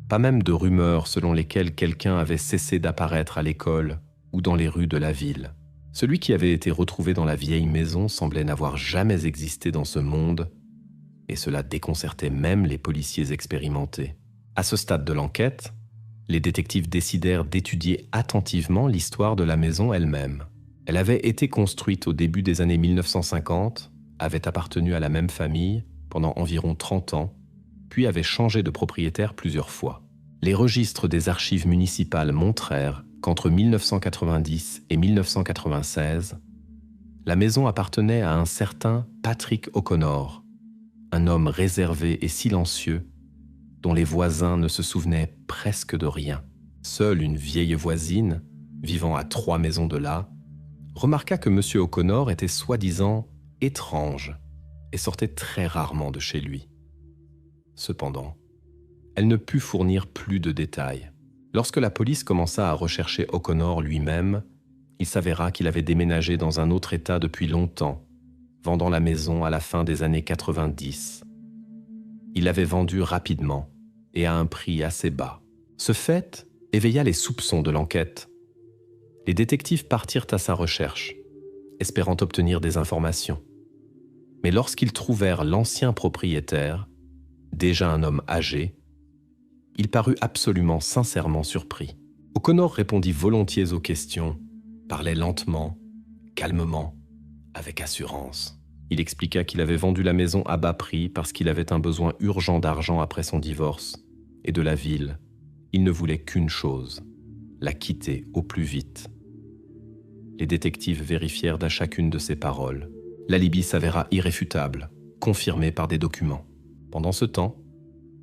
pas même de rumeurs selon lesquelles quelqu'un avait cessé d'apparaître à l'école ou dans les rues de la ville. Celui qui avait été retrouvé dans la vieille maison semblait n'avoir jamais existé dans ce monde, et cela déconcertait même les policiers expérimentés. À ce stade de l'enquête, les détectives décidèrent d'étudier attentivement l'histoire de la maison elle-même. Elle avait été construite au début des années 1950, avait appartenu à la même famille pendant environ 30 ans, puis avait changé de propriétaire plusieurs fois. Les registres des archives municipales montrèrent qu'entre 1990 et 1996, la maison appartenait à un certain Patrick O'Connor, un homme réservé et silencieux dont les voisins ne se souvenaient presque de rien. Seule une vieille voisine, vivant à 3 maisons de là, remarqua que M. O'Connor était soi-disant étrange et sortait très rarement de chez lui. Cependant, elle ne put fournir plus de détails. Lorsque la police commença à rechercher O'Connor lui-même, il s'avéra qu'il avait déménagé dans un autre état depuis longtemps, vendant la maison à la fin des années 90. Il l'avait vendue rapidement et à un prix assez bas. Ce fait éveilla les soupçons de l'enquête. Les détectives partirent à sa recherche, espérant obtenir des informations. Mais lorsqu'ils trouvèrent l'ancien propriétaire, déjà un homme âgé, il parut absolument sincèrement surpris. O'Connor répondit volontiers aux questions, parlait lentement, calmement, avec assurance. Il expliqua qu'il avait vendu la maison à bas prix parce qu'il avait un besoin urgent d'argent après son divorce, et de la ville, il ne voulait qu'une chose, la quitter au plus vite. Les détectives vérifièrent à chacune de ses paroles. L'alibi s'avéra irréfutable, confirmé par des documents. Pendant ce temps,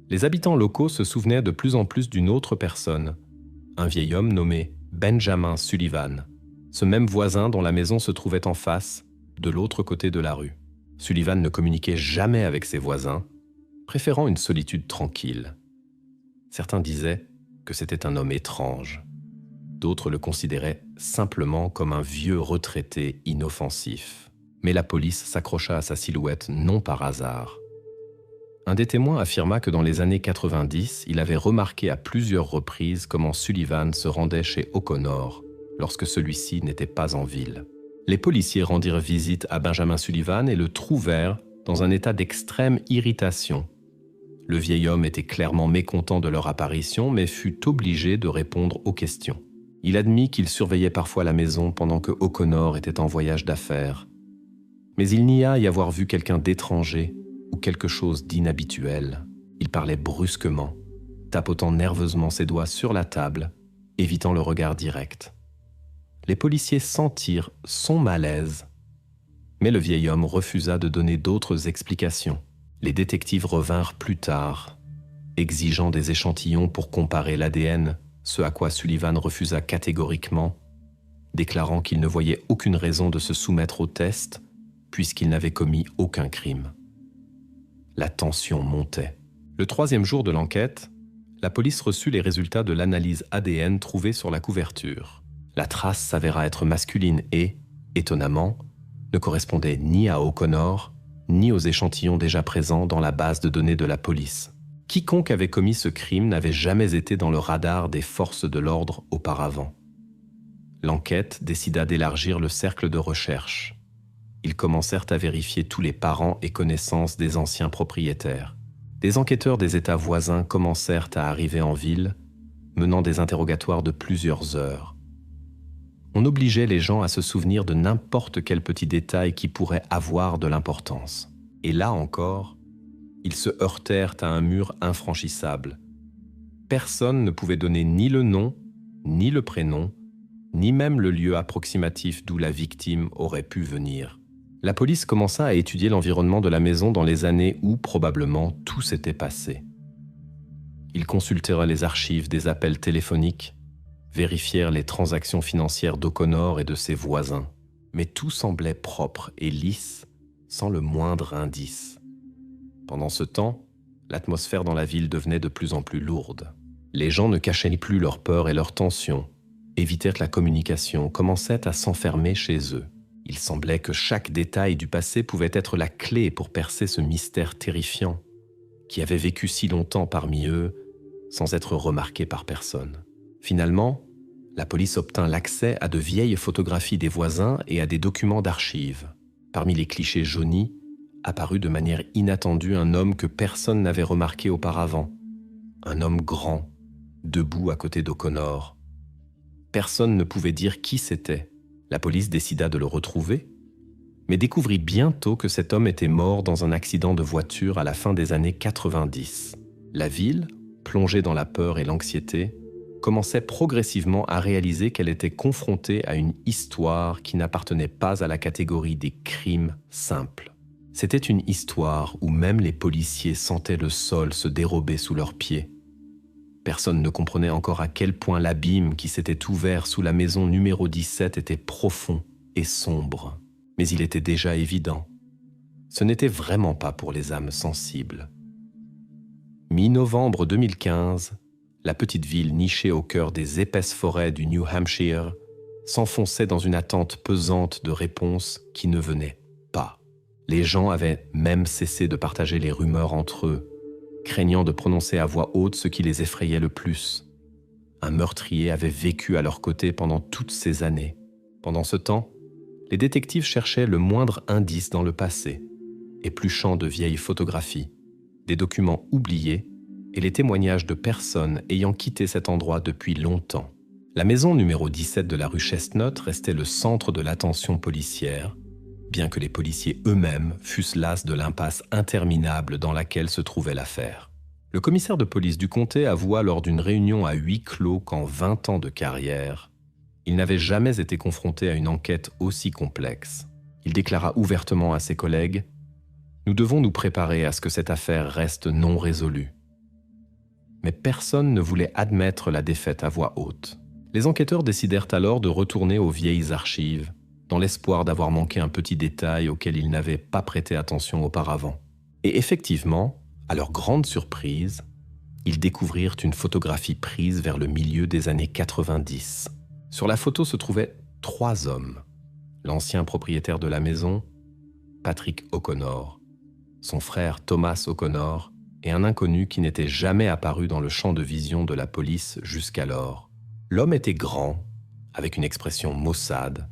les habitants locaux se souvenaient de plus en plus d'une autre personne, un vieil homme nommé Benjamin Sullivan, ce même voisin dont la maison se trouvait en face, de l'autre côté de la rue. Sullivan ne communiquait jamais avec ses voisins, préférant une solitude tranquille. Certains disaient que c'était un homme étrange. D'autres le considéraient simplement comme un vieux retraité inoffensif. Mais la police s'accrocha à sa silhouette non par hasard. Un des témoins affirma que dans les années 90, il avait remarqué à plusieurs reprises comment Sullivan se rendait chez O'Connor lorsque celui-ci n'était pas en ville. Les policiers rendirent visite à Benjamin Sullivan et le trouvèrent dans un état d'extrême irritation. Le vieil homme était clairement mécontent de leur apparition, mais fut obligé de répondre aux questions. Il admit qu'il surveillait parfois la maison pendant que O'Connor était en voyage d'affaires. Mais il nia y avoir vu quelqu'un d'étranger ou quelque chose d'inhabituel. Il parlait brusquement, tapotant nerveusement ses doigts sur la table, évitant le regard direct. Les policiers sentirent son malaise, mais le vieil homme refusa de donner d'autres explications. Les détectives revinrent plus tard, exigeant des échantillons pour comparer l'ADN, ce à quoi Sullivan refusa catégoriquement, déclarant qu'il ne voyait aucune raison de se soumettre au test puisqu'il n'avait commis aucun crime. La tension montait. Le 3e jour de l'enquête, la police reçut les résultats de l'analyse ADN trouvée sur la couverture. La trace s'avéra être masculine et, étonnamment, ne correspondait ni à O'Connor ni aux échantillons déjà présents dans la base de données de la police. Quiconque avait commis ce crime n'avait jamais été dans le radar des forces de l'ordre auparavant. L'enquête décida d'élargir le cercle de recherche. Ils commencèrent à vérifier tous les parents et connaissances des anciens propriétaires. Des enquêteurs des États voisins commencèrent à arriver en ville, menant des interrogatoires de plusieurs heures. On obligeait les gens à se souvenir de n'importe quel petit détail qui pourrait avoir de l'importance. Et là encore, ils se heurtèrent à un mur infranchissable. Personne ne pouvait donner ni le nom, ni le prénom, ni même le lieu approximatif d'où la victime aurait pu venir. La police commença à étudier l'environnement de la maison dans les années où, probablement, tout s'était passé. Ils consultèrent les archives des appels téléphoniques, vérifièrent les transactions financières d'O'Connor et de ses voisins. Mais tout semblait propre et lisse, sans le moindre indice. Pendant ce temps, l'atmosphère dans la ville devenait de plus en plus lourde. Les gens ne cachaient plus leur peur et leur tension, évitèrent la communication, commençaient à s'enfermer chez eux. Il semblait que chaque détail du passé pouvait être la clé pour percer ce mystère terrifiant, qui avait vécu si longtemps parmi eux, sans être remarqué par personne. Finalement, la police obtint l'accès à de vieilles photographies des voisins et à des documents d'archives. Parmi les clichés jaunis, apparut de manière inattendue un homme que personne n'avait remarqué auparavant. Un homme grand, debout à côté d'O'Connor. Personne ne pouvait dire qui c'était. La police décida de le retrouver, mais découvrit bientôt que cet homme était mort dans un accident de voiture à la fin des années 90. La ville, plongée dans la peur et l'anxiété, commençait progressivement à réaliser qu'elle était confrontée à une histoire qui n'appartenait pas à la catégorie des crimes simples. C'était une histoire où même les policiers sentaient le sol se dérober sous leurs pieds. Personne ne comprenait encore à quel point l'abîme qui s'était ouvert sous la maison numéro 17 était profond et sombre. Mais il était déjà évident. Ce n'était vraiment pas pour les âmes sensibles. Mi-novembre 2015, la petite ville nichée au cœur des épaisses forêts du New Hampshire s'enfonçait dans une attente pesante de réponses qui ne venaient pas. Les gens avaient même cessé de partager les rumeurs entre eux, craignant de prononcer à voix haute ce qui les effrayait le plus. Un meurtrier avait vécu à leur côté pendant toutes ces années. Pendant ce temps, les détectives cherchaient le moindre indice dans le passé, épluchant de vieilles photographies, des documents oubliés et les témoignages de personnes ayant quitté cet endroit depuis longtemps. La maison numéro 17 de la rue Chestnut restait le centre de l'attention policière, bien que les policiers eux-mêmes fussent las de l'impasse interminable dans laquelle se trouvait l'affaire. Le commissaire de police du comté avoua lors d'une réunion à huis clos qu'en 20 ans de carrière, il n'avait jamais été confronté à une enquête aussi complexe. Il déclara ouvertement à ses collègues « Nous devons nous préparer à ce que cette affaire reste non résolue. » Mais personne ne voulait admettre la défaite à voix haute. Les enquêteurs décidèrent alors de retourner aux vieilles archives, dans l'espoir d'avoir manqué un petit détail auquel ils n'avaient pas prêté attention auparavant. Et effectivement, à leur grande surprise, ils découvrirent une photographie prise vers le milieu des années 90. Sur la photo se trouvaient 3 hommes. L'ancien propriétaire de la maison, Patrick O'Connor, son frère Thomas O'Connor et un inconnu qui n'était jamais apparu dans le champ de vision de la police jusqu'alors. L'homme était grand, avec une expression maussade,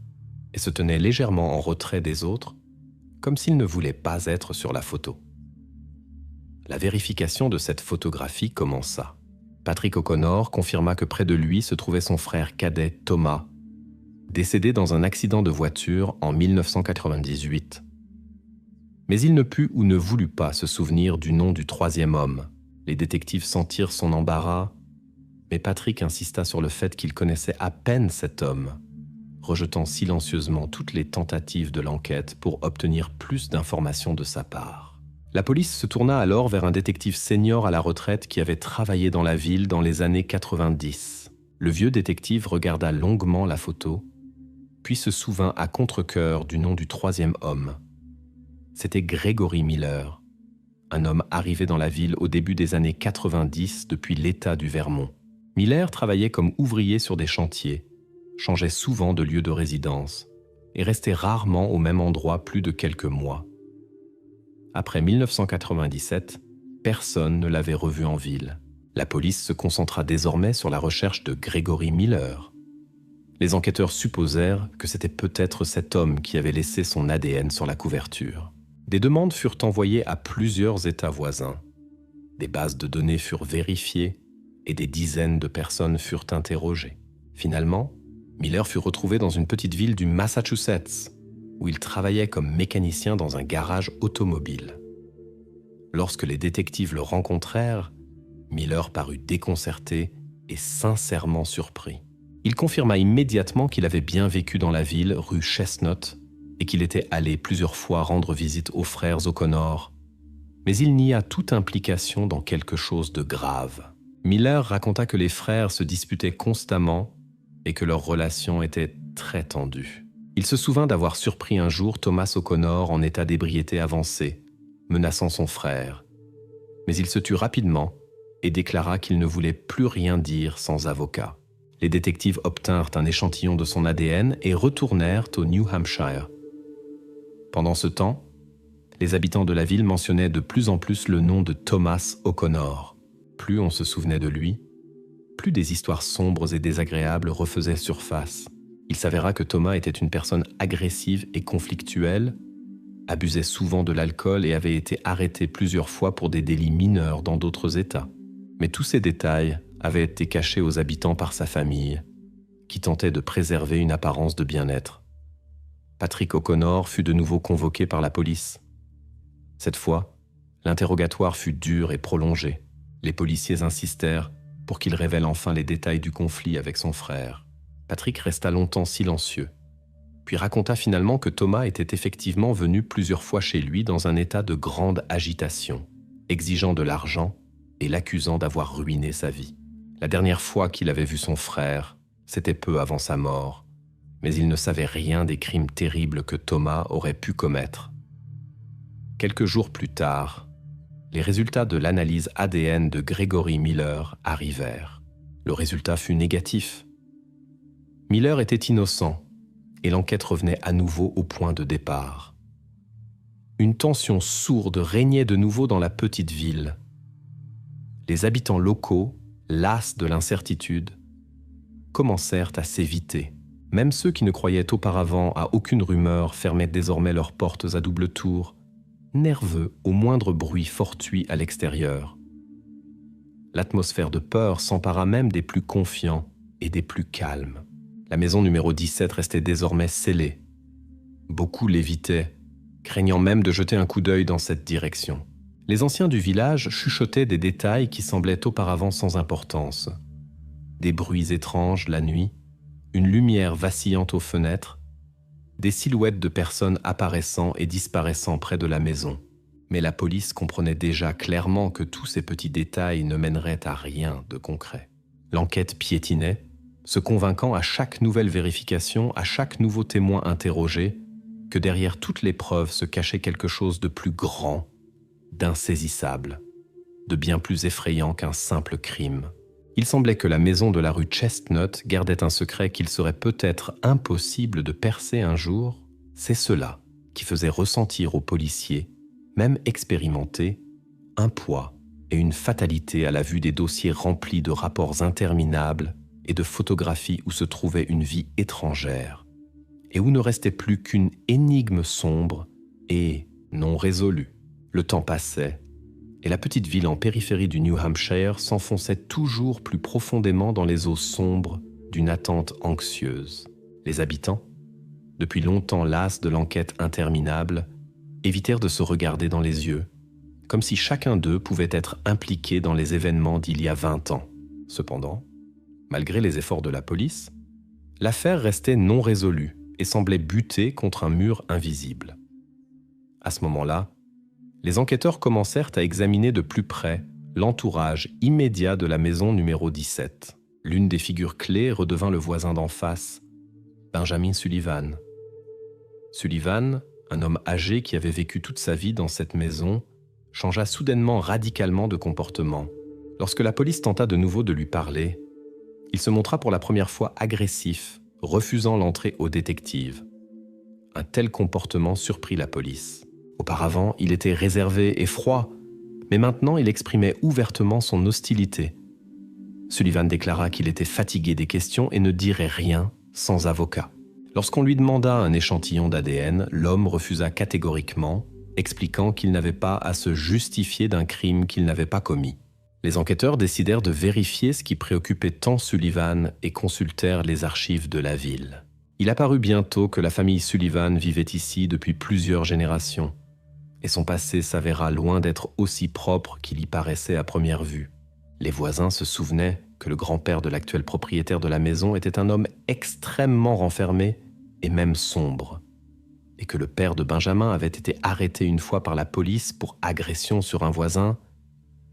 et se tenait légèrement en retrait des autres, comme s'il ne voulait pas être sur la photo. La vérification de cette photographie commença. Patrick O'Connor confirma que près de lui se trouvait son frère cadet Thomas, décédé dans un accident de voiture en 1998. Mais il ne put ou ne voulut pas se souvenir du nom du 3e homme. Les détectives sentirent son embarras, mais Patrick insista sur le fait qu'il connaissait à peine cet homme, rejetant silencieusement toutes les tentatives de l'enquête pour obtenir plus d'informations de sa part. La police se tourna alors vers un détective senior à la retraite qui avait travaillé dans la ville dans les années 90. Le vieux détective regarda longuement la photo, puis se souvint à contre-cœur du nom du 3e homme. C'était Gregory Miller, un homme arrivé dans la ville au début des années 90 depuis l'État du Vermont. Miller travaillait comme ouvrier sur des chantiers, changeait souvent de lieu de résidence et restait rarement au même endroit plus de quelques mois. Après 1997, personne ne l'avait revu en ville. La police se concentra désormais sur la recherche de Gregory Miller. Les enquêteurs supposèrent que c'était peut-être cet homme qui avait laissé son ADN sur la couverture. Des demandes furent envoyées à plusieurs États voisins. Des bases de données furent vérifiées et des dizaines de personnes furent interrogées. Finalement, Miller fut retrouvé dans une petite ville du Massachusetts, où il travaillait comme mécanicien dans un garage automobile. Lorsque les détectives le rencontrèrent, Miller parut déconcerté et sincèrement surpris. Il confirma immédiatement qu'il avait bien vécu dans la ville, rue Chestnut, et qu'il était allé plusieurs fois rendre visite aux frères O'Connor, mais il nia toute implication dans quelque chose de grave. Miller raconta que les frères se disputaient constamment et que leur relation était très tendue. Il se souvint d'avoir surpris un jour Thomas O'Connor en état d'ébriété avancée, menaçant son frère, mais il se tut rapidement et déclara qu'il ne voulait plus rien dire sans avocat. Les détectives obtinrent un échantillon de son ADN et retournèrent au New Hampshire. Pendant ce temps, les habitants de la ville mentionnaient de plus en plus le nom de Thomas O'Connor. Plus on se souvenait de lui, plus des histoires sombres et désagréables refaisaient surface. Il s'avéra que Thomas était une personne agressive et conflictuelle, abusait souvent de l'alcool et avait été arrêté plusieurs fois pour des délits mineurs dans d'autres États. Mais tous ces détails avaient été cachés aux habitants par sa famille, qui tentait de préserver une apparence de bien-être. Patrick O'Connor fut de nouveau convoqué par la police. Cette fois, l'interrogatoire fut dur et prolongé. Les policiers insistèrent pour qu'il révèle enfin les détails du conflit avec son frère. Patrick resta longtemps silencieux, puis raconta finalement que Thomas était effectivement venu plusieurs fois chez lui dans un état de grande agitation, exigeant de l'argent et l'accusant d'avoir ruiné sa vie. La dernière fois qu'il avait vu son frère, c'était peu avant sa mort, mais il ne savait rien des crimes terribles que Thomas aurait pu commettre. Quelques jours plus tard, les résultats de l'analyse ADN de Gregory Miller arrivèrent. Le résultat fut négatif. Miller était innocent et l'enquête revenait à nouveau au point de départ. Une tension sourde régnait de nouveau dans la petite ville. Les habitants locaux, las de l'incertitude, commencèrent à s'éviter. Même ceux qui ne croyaient auparavant à aucune rumeur fermaient désormais leurs portes à double tour, nerveux au moindre bruit fortuit à l'extérieur. L'atmosphère de peur s'empara même des plus confiants et des plus calmes. La maison numéro 17 restait désormais scellée. Beaucoup l'évitaient, craignant même de jeter un coup d'œil dans cette direction. Les anciens du village chuchotaient des détails qui semblaient auparavant sans importance. Des bruits étranges la nuit, une lumière vacillante aux fenêtres, des silhouettes de personnes apparaissant et disparaissant près de la maison. Mais la police comprenait déjà clairement que tous ces petits détails ne mèneraient à rien de concret. L'enquête piétinait, se convainquant à chaque nouvelle vérification, à chaque nouveau témoin interrogé, que derrière toutes les preuves se cachait quelque chose de plus grand, d'insaisissable, de bien plus effrayant qu'un simple crime. Il semblait que la maison de la rue Chestnut gardait un secret qu'il serait peut-être impossible de percer un jour. C'est cela qui faisait ressentir aux policiers, même expérimentés, un poids et une fatalité à la vue des dossiers remplis de rapports interminables et de photographies où se trouvait une vie étrangère, et où ne restait plus qu'une énigme sombre et non résolue. Le temps passait, et la petite ville en périphérie du New Hampshire s'enfonçait toujours plus profondément dans les eaux sombres d'une attente anxieuse. Les habitants, depuis longtemps las de l'enquête interminable, évitèrent de se regarder dans les yeux, comme si chacun d'eux pouvait être impliqué dans les événements d'il y a 20 ans. Cependant, malgré les efforts de la police, l'affaire restait non résolue et semblait buter contre un mur invisible. À ce moment-là, les enquêteurs commencèrent à examiner de plus près l'entourage immédiat de la maison numéro 17. L'une des figures clés redevint le voisin d'en face, Benjamin Sullivan. Sullivan, un homme âgé qui avait vécu toute sa vie dans cette maison, changea soudainement radicalement de comportement. Lorsque la police tenta de nouveau de lui parler, il se montra pour la première fois agressif, refusant l'entrée aux détectives. Un tel comportement surprit la police. Auparavant, il était réservé et froid, mais maintenant il exprimait ouvertement son hostilité. Sullivan déclara qu'il était fatigué des questions et ne dirait rien sans avocat. Lorsqu'on lui demanda un échantillon d'ADN, l'homme refusa catégoriquement, expliquant qu'il n'avait pas à se justifier d'un crime qu'il n'avait pas commis. Les enquêteurs décidèrent de vérifier ce qui préoccupait tant Sullivan et consultèrent les archives de la ville. Il apparut bientôt que la famille Sullivan vivait ici depuis plusieurs générations, et son passé s'avéra loin d'être aussi propre qu'il y paraissait à première vue. Les voisins se souvenaient que le grand-père de l'actuel propriétaire de la maison était un homme extrêmement renfermé et même sombre, et que le père de Benjamin avait été arrêté une fois par la police pour agression sur un voisin,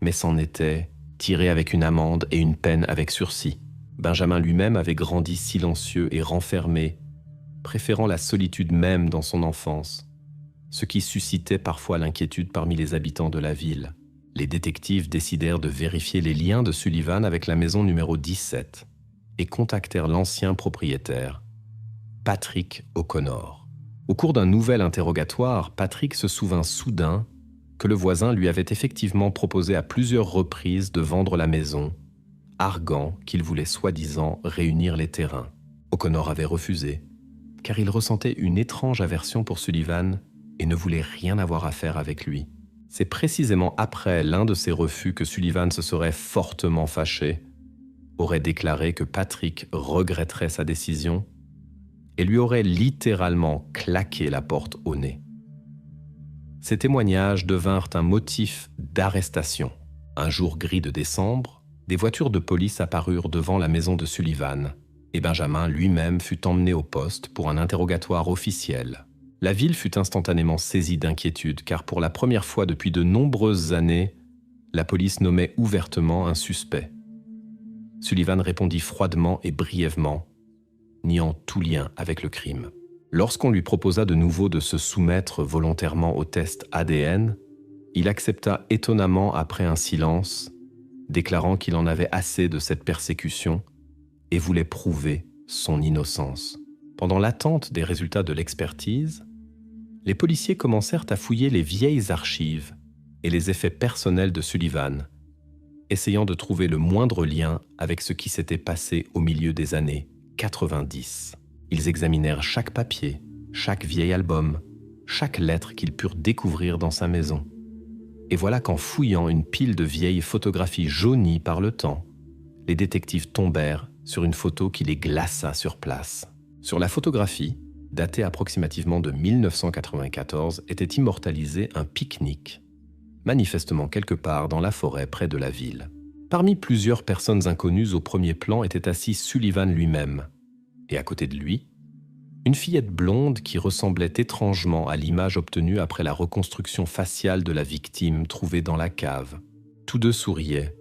mais s'en était tiré avec une amende et une peine avec sursis. Benjamin lui-même avait grandi silencieux et renfermé, préférant la solitude même dans son enfance, ce qui suscitait parfois l'inquiétude parmi les habitants de la ville. Les détectives décidèrent de vérifier les liens de Sullivan avec la maison numéro 17 et contactèrent l'ancien propriétaire, Patrick O'Connor. Au cours d'un nouvel interrogatoire, Patrick se souvint soudain que le voisin lui avait effectivement proposé à plusieurs reprises de vendre la maison, arguant qu'il voulait soi-disant réunir les terrains. O'Connor avait refusé, car il ressentait une étrange aversion pour Sullivan et ne voulait rien avoir à faire avec lui. C'est précisément après l'un de ces refus que Sullivan se serait fortement fâché, aurait déclaré que Patrick regretterait sa décision et lui aurait littéralement claqué la porte au nez. Ces témoignages devinrent un motif d'arrestation. Un jour gris de décembre, des voitures de police apparurent devant la maison de Sullivan et Benjamin lui-même fut emmené au poste pour un interrogatoire officiel. La ville fut instantanément saisie d'inquiétude car pour la première fois depuis de nombreuses années, la police nommait ouvertement un suspect. Sullivan répondit froidement et brièvement, niant tout lien avec le crime. Lorsqu'on lui proposa de nouveau de se soumettre volontairement au test ADN, il accepta étonnamment après un silence, déclarant qu'il en avait assez de cette persécution et voulait prouver son innocence. Pendant l'attente des résultats de l'expertise, les policiers commencèrent à fouiller les vieilles archives et les effets personnels de Sullivan, essayant de trouver le moindre lien avec ce qui s'était passé au milieu des années 90. Ils examinèrent chaque papier, chaque vieil album, chaque lettre qu'ils purent découvrir dans sa maison. Et voilà qu'en fouillant une pile de vieilles photographies jaunies par le temps, les détectives tombèrent sur une photo qui les glaça sur place. Sur la photographie, datée approximativement de 1994, était immortalisé un pique-nique, manifestement quelque part dans la forêt près de la ville. Parmi plusieurs personnes inconnues au premier plan était assis Sullivan lui-même, et à côté de lui, une fillette blonde qui ressemblait étrangement à l'image obtenue après la reconstruction faciale de la victime trouvée dans la cave. Tous deux souriaient,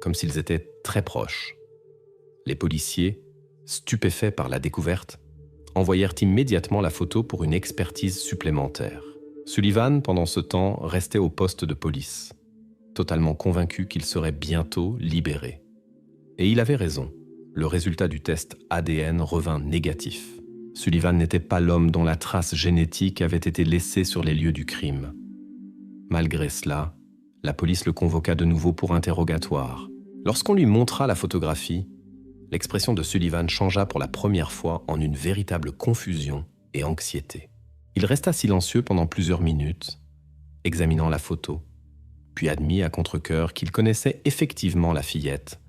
comme s'ils étaient très proches. Les policiers, stupéfaits par la découverte, envoyèrent immédiatement la photo pour une expertise supplémentaire. Sullivan, pendant ce temps, restait au poste de police, totalement convaincu qu'il serait bientôt libéré. Et il avait raison. Le résultat du test ADN revint négatif. Sullivan n'était pas l'homme dont la trace génétique avait été laissée sur les lieux du crime. Malgré cela, la police le convoqua de nouveau pour interrogatoire. Lorsqu'on lui montra la photographie, l'expression de Sullivan changea pour la première fois en une véritable confusion et anxiété. Il resta silencieux pendant plusieurs minutes, examinant la photo, puis admit à contre-cœur qu'il connaissait effectivement la fillette,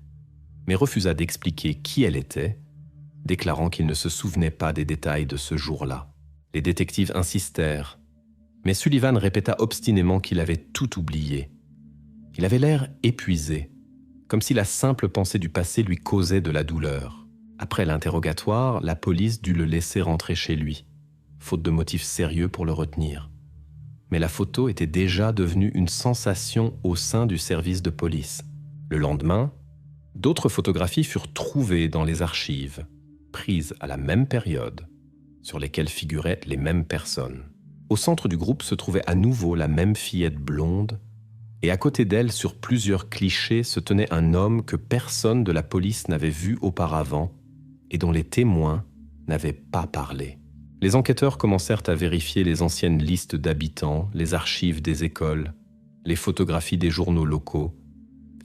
mais refusa d'expliquer qui elle était, déclarant qu'il ne se souvenait pas des détails de ce jour-là. Les détectives insistèrent, mais Sullivan répéta obstinément qu'il avait tout oublié. Il avait l'air épuisé, comme si la simple pensée du passé lui causait de la douleur. Après l'interrogatoire, la police dut le laisser rentrer chez lui, faute de motifs sérieux pour le retenir. Mais la photo était déjà devenue une sensation au sein du service de police. Le lendemain, d'autres photographies furent trouvées dans les archives, prises à la même période, sur lesquelles figuraient les mêmes personnes. Au centre du groupe se trouvait à nouveau la même fillette blonde, et à côté d'elle, sur plusieurs clichés, se tenait un homme que personne de la police n'avait vu auparavant et dont les témoins n'avaient pas parlé. Les enquêteurs commencèrent à vérifier les anciennes listes d'habitants, les archives des écoles, les photographies des journaux locaux,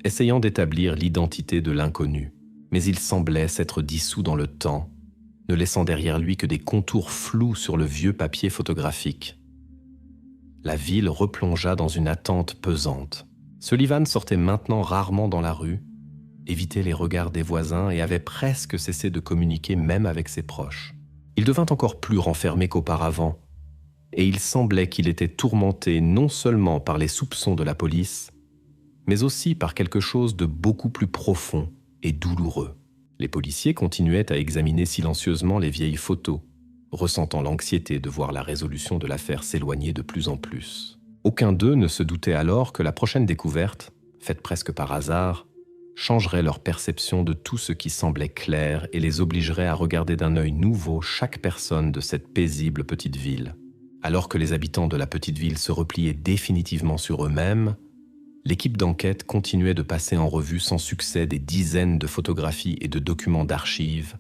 essayant d'établir l'identité de l'inconnu. Mais il semblait s'être dissous dans le temps, ne laissant derrière lui que des contours flous sur le vieux papier photographique. La ville replongea dans une attente pesante. Sullivan sortait maintenant rarement dans la rue, évitait les regards des voisins et avait presque cessé de communiquer même avec ses proches. Il devint encore plus renfermé qu'auparavant, et il semblait qu'il était tourmenté non seulement par les soupçons de la police, mais aussi par quelque chose de beaucoup plus profond et douloureux. Les policiers continuaient à examiner silencieusement les vieilles photos, ressentant l'anxiété de voir la résolution de l'affaire s'éloigner de plus en plus. Aucun d'eux ne se doutait alors que la prochaine découverte, faite presque par hasard, changerait leur perception de tout ce qui semblait clair et les obligerait à regarder d'un œil nouveau chaque personne de cette paisible petite ville. Alors que les habitants de la petite ville se repliaient définitivement sur eux-mêmes, l'équipe d'enquête continuait de passer en revue sans succès des dizaines de photographies et de documents d'archives,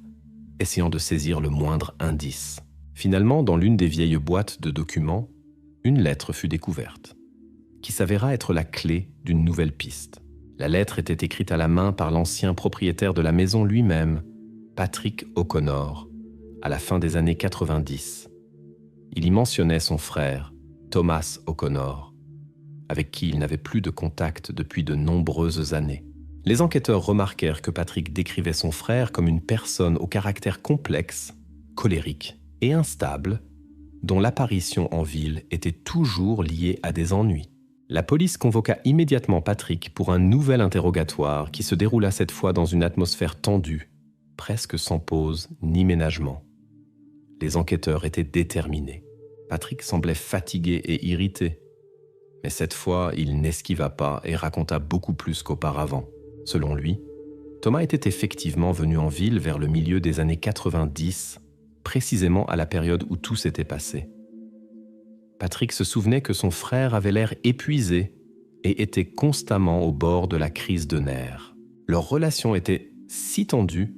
essayant de saisir le moindre indice. Finalement, dans l'une des vieilles boîtes de documents, une lettre fut découverte, qui s'avéra être la clé d'une nouvelle piste. La lettre était écrite à la main par l'ancien propriétaire de la maison lui-même, Patrick O'Connor, à la fin des années 90. Il y mentionnait son frère, Thomas O'Connor, avec qui il n'avait plus de contact depuis de nombreuses années. Les enquêteurs remarquèrent que Patrick décrivait son frère comme une personne au caractère complexe, colérique et instable, dont l'apparition en ville était toujours liée à des ennuis. La police convoqua immédiatement Patrick pour un nouvel interrogatoire qui se déroula cette fois dans une atmosphère tendue, presque sans pause ni ménagement. Les enquêteurs étaient déterminés. Patrick semblait fatigué et irrité. Mais cette fois, il n'esquiva pas et raconta beaucoup plus qu'auparavant. Selon lui, Thomas était effectivement venu en ville vers le milieu des années 90, précisément à la période où tout s'était passé. Patrick se souvenait que son frère avait l'air épuisé et était constamment au bord de la crise de nerfs. Leur relation était si tendue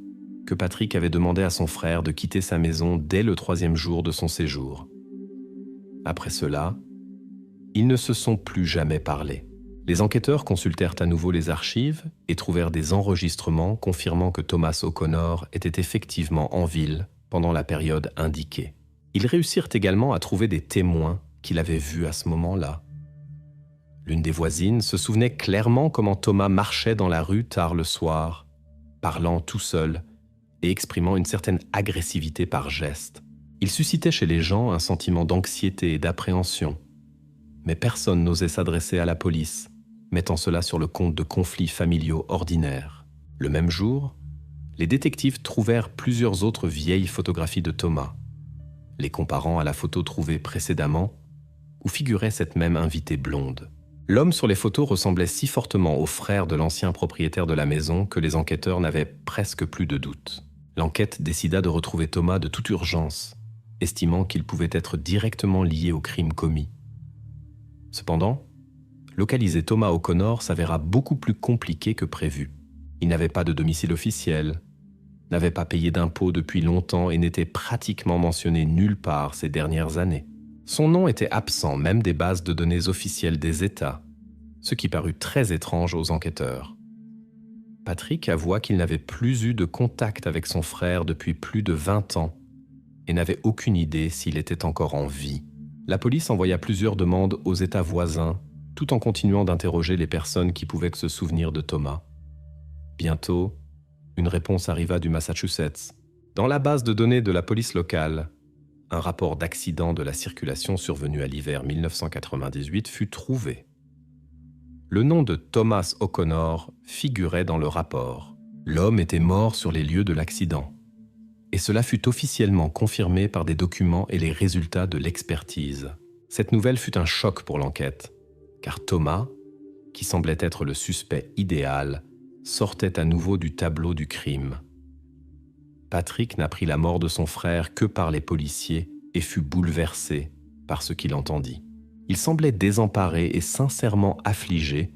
que Patrick avait demandé à son frère de quitter sa maison dès le 3e jour de son séjour. Après cela, ils ne se sont plus jamais parlé. Les enquêteurs consultèrent à nouveau les archives et trouvèrent des enregistrements confirmant que Thomas O'Connor était effectivement en ville pendant la période indiquée. Ils réussirent également à trouver des témoins qu'il avait vus à ce moment-là. L'une des voisines se souvenait clairement comment Thomas marchait dans la rue tard le soir, parlant tout seul et exprimant une certaine agressivité par geste. Il suscitait chez les gens un sentiment d'anxiété et d'appréhension, mais personne n'osait s'adresser à la police, mettant cela sur le compte de conflits familiaux ordinaires. Le même jour, les détectives trouvèrent plusieurs autres vieilles photographies de Thomas, les comparant à la photo trouvée précédemment, où figurait cette même invitée blonde. L'homme sur les photos ressemblait si fortement au frère de l'ancien propriétaire de la maison que les enquêteurs n'avaient presque plus de doute. L'enquête décida de retrouver Thomas de toute urgence, estimant qu'il pouvait être directement lié au crime commis. Cependant, localiser Thomas O'Connor s'avéra beaucoup plus compliqué que prévu. Il n'avait pas de domicile officiel, n'avait pas payé d'impôts depuis longtemps et n'était pratiquement mentionné nulle part ces dernières années. Son nom était absent même des bases de données officielles des États, ce qui parut très étrange aux enquêteurs. Patrick avoua qu'il n'avait plus eu de contact avec son frère depuis plus de 20 ans et n'avait aucune idée s'il était encore en vie. La police envoya plusieurs demandes aux États voisins, tout en continuant d'interroger les personnes qui pouvaient se souvenir de Thomas. Bientôt, une réponse arriva du Massachusetts. Dans la base de données de la police locale, un rapport d'accident de la circulation survenu à l'hiver 1998 fut trouvé. Le nom de Thomas O'Connor figurait dans le rapport. L'homme était mort sur les lieux de l'accident. Et cela fut officiellement confirmé par des documents et les résultats de l'expertise. Cette nouvelle fut un choc pour l'enquête, car Thomas, qui semblait être le suspect idéal, sortait à nouveau du tableau du crime. Patrick n'apprit la mort de son frère que par les policiers et fut bouleversé par ce qu'il entendit. Il semblait désemparé et sincèrement affligé,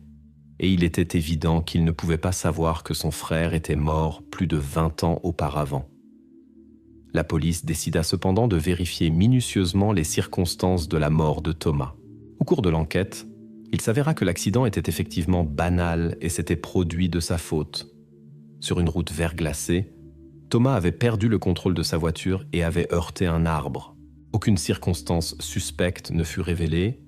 et il était évident qu'il ne pouvait pas savoir que son frère était mort plus de 20 ans auparavant. La police décida cependant de vérifier minutieusement les circonstances de la mort de Thomas. Au cours de l'enquête, il s'avéra que l'accident était effectivement banal et s'était produit de sa faute. Sur une route verglacée, Thomas avait perdu le contrôle de sa voiture et avait heurté un arbre. Aucune circonstance suspecte ne fut révélée,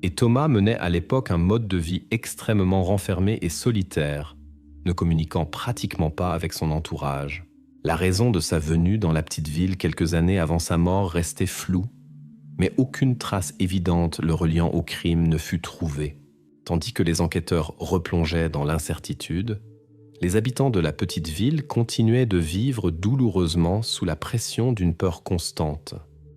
et Thomas menait à l'époque un mode de vie extrêmement renfermé et solitaire, ne communiquant pratiquement pas avec son entourage. La raison de sa venue dans la petite ville quelques années avant sa mort restait floue, mais aucune trace évidente le reliant au crime ne fut trouvée. Tandis que les enquêteurs replongeaient dans l'incertitude, les habitants de la petite ville continuaient de vivre douloureusement sous la pression d'une peur constante.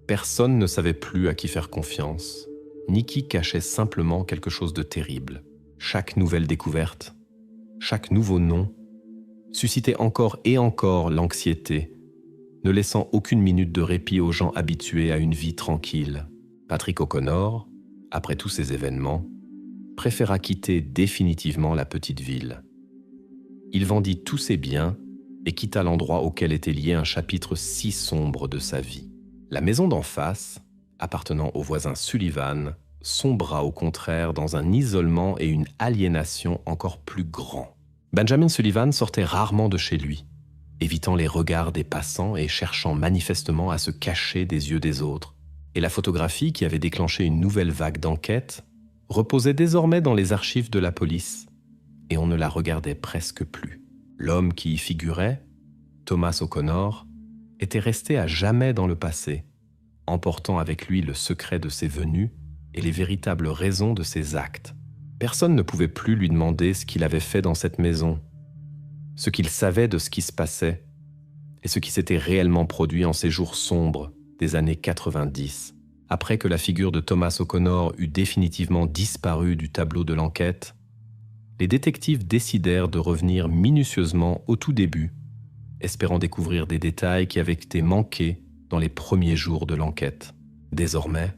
Personne ne savait plus à qui faire confiance, ni qui cachait simplement quelque chose de terrible. Chaque nouvelle découverte, chaque nouveau nom, suscitait encore et encore l'anxiété, ne laissant aucune minute de répit aux gens habitués à une vie tranquille. Patrick O'Connor, après tous ces événements, préféra quitter définitivement la petite ville. Il vendit tous ses biens et quitta l'endroit auquel était lié un chapitre si sombre de sa vie. La maison d'en face, appartenant au voisin Sullivan, sombra au contraire dans un isolement et une aliénation encore plus grands. Benjamin Sullivan sortait rarement de chez lui, évitant les regards des passants et cherchant manifestement à se cacher des yeux des autres. Et la photographie, qui avait déclenché une nouvelle vague d'enquête, reposait désormais dans les archives de la police, et on ne la regardait presque plus. L'homme qui y figurait, Thomas O'Connor, était resté à jamais dans le passé, emportant avec lui le secret de ses venues et les véritables raisons de ses actes. Personne ne pouvait plus lui demander ce qu'il avait fait dans cette maison, ce qu'il savait de ce qui se passait et ce qui s'était réellement produit en ces jours sombres des années 90, après que la figure de Thomas O'Connor eut définitivement disparu du tableau de l'enquête. Les détectives décidèrent de revenir minutieusement au tout début, espérant découvrir des détails qui avaient été manqués dans les premiers jours de l'enquête. Désormais,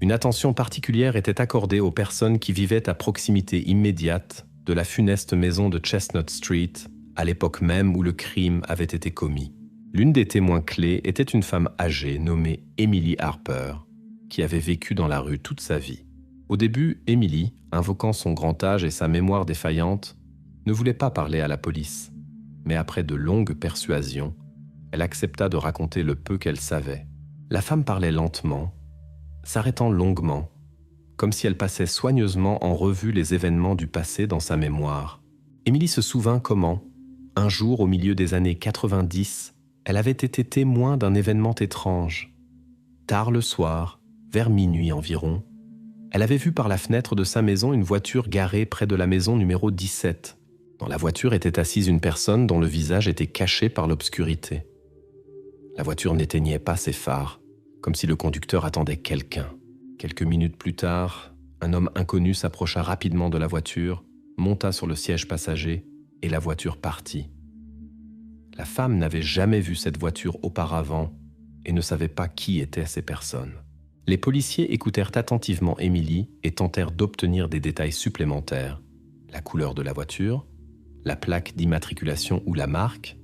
une attention particulière était accordée aux personnes qui vivaient à proximité immédiate de la funeste maison de Chestnut Street, à l'époque même où le crime avait été commis. L'une des témoins clés était une femme âgée nommée Emily Harper, qui avait vécu dans la rue toute sa vie. Au début, Emily, invoquant son grand âge et sa mémoire défaillante, ne voulait pas parler à la police. Mais après de longues persuasions, elle accepta de raconter le peu qu'elle savait. La femme parlait lentement, s'arrêtant longuement, comme si elle passait soigneusement en revue les événements du passé dans sa mémoire. Emily se souvint comment, un jour au milieu des années 90, elle avait été témoin d'un événement étrange. Tard le soir, vers minuit environ, elle avait vu par la fenêtre de sa maison une voiture garée près de la maison numéro 17. Dans la voiture était assise une personne dont le visage était caché par l'obscurité. La voiture n'éteignait pas ses phares, comme si le conducteur attendait quelqu'un. Quelques minutes plus tard, un homme inconnu s'approcha rapidement de la voiture, monta sur le siège passager et la voiture partit. La femme n'avait jamais vu cette voiture auparavant et ne savait pas qui étaient ces personnes. Les policiers écoutèrent attentivement Emily et tentèrent d'obtenir des détails supplémentaires. La couleur de la voiture, la plaque d'immatriculation ou la marque,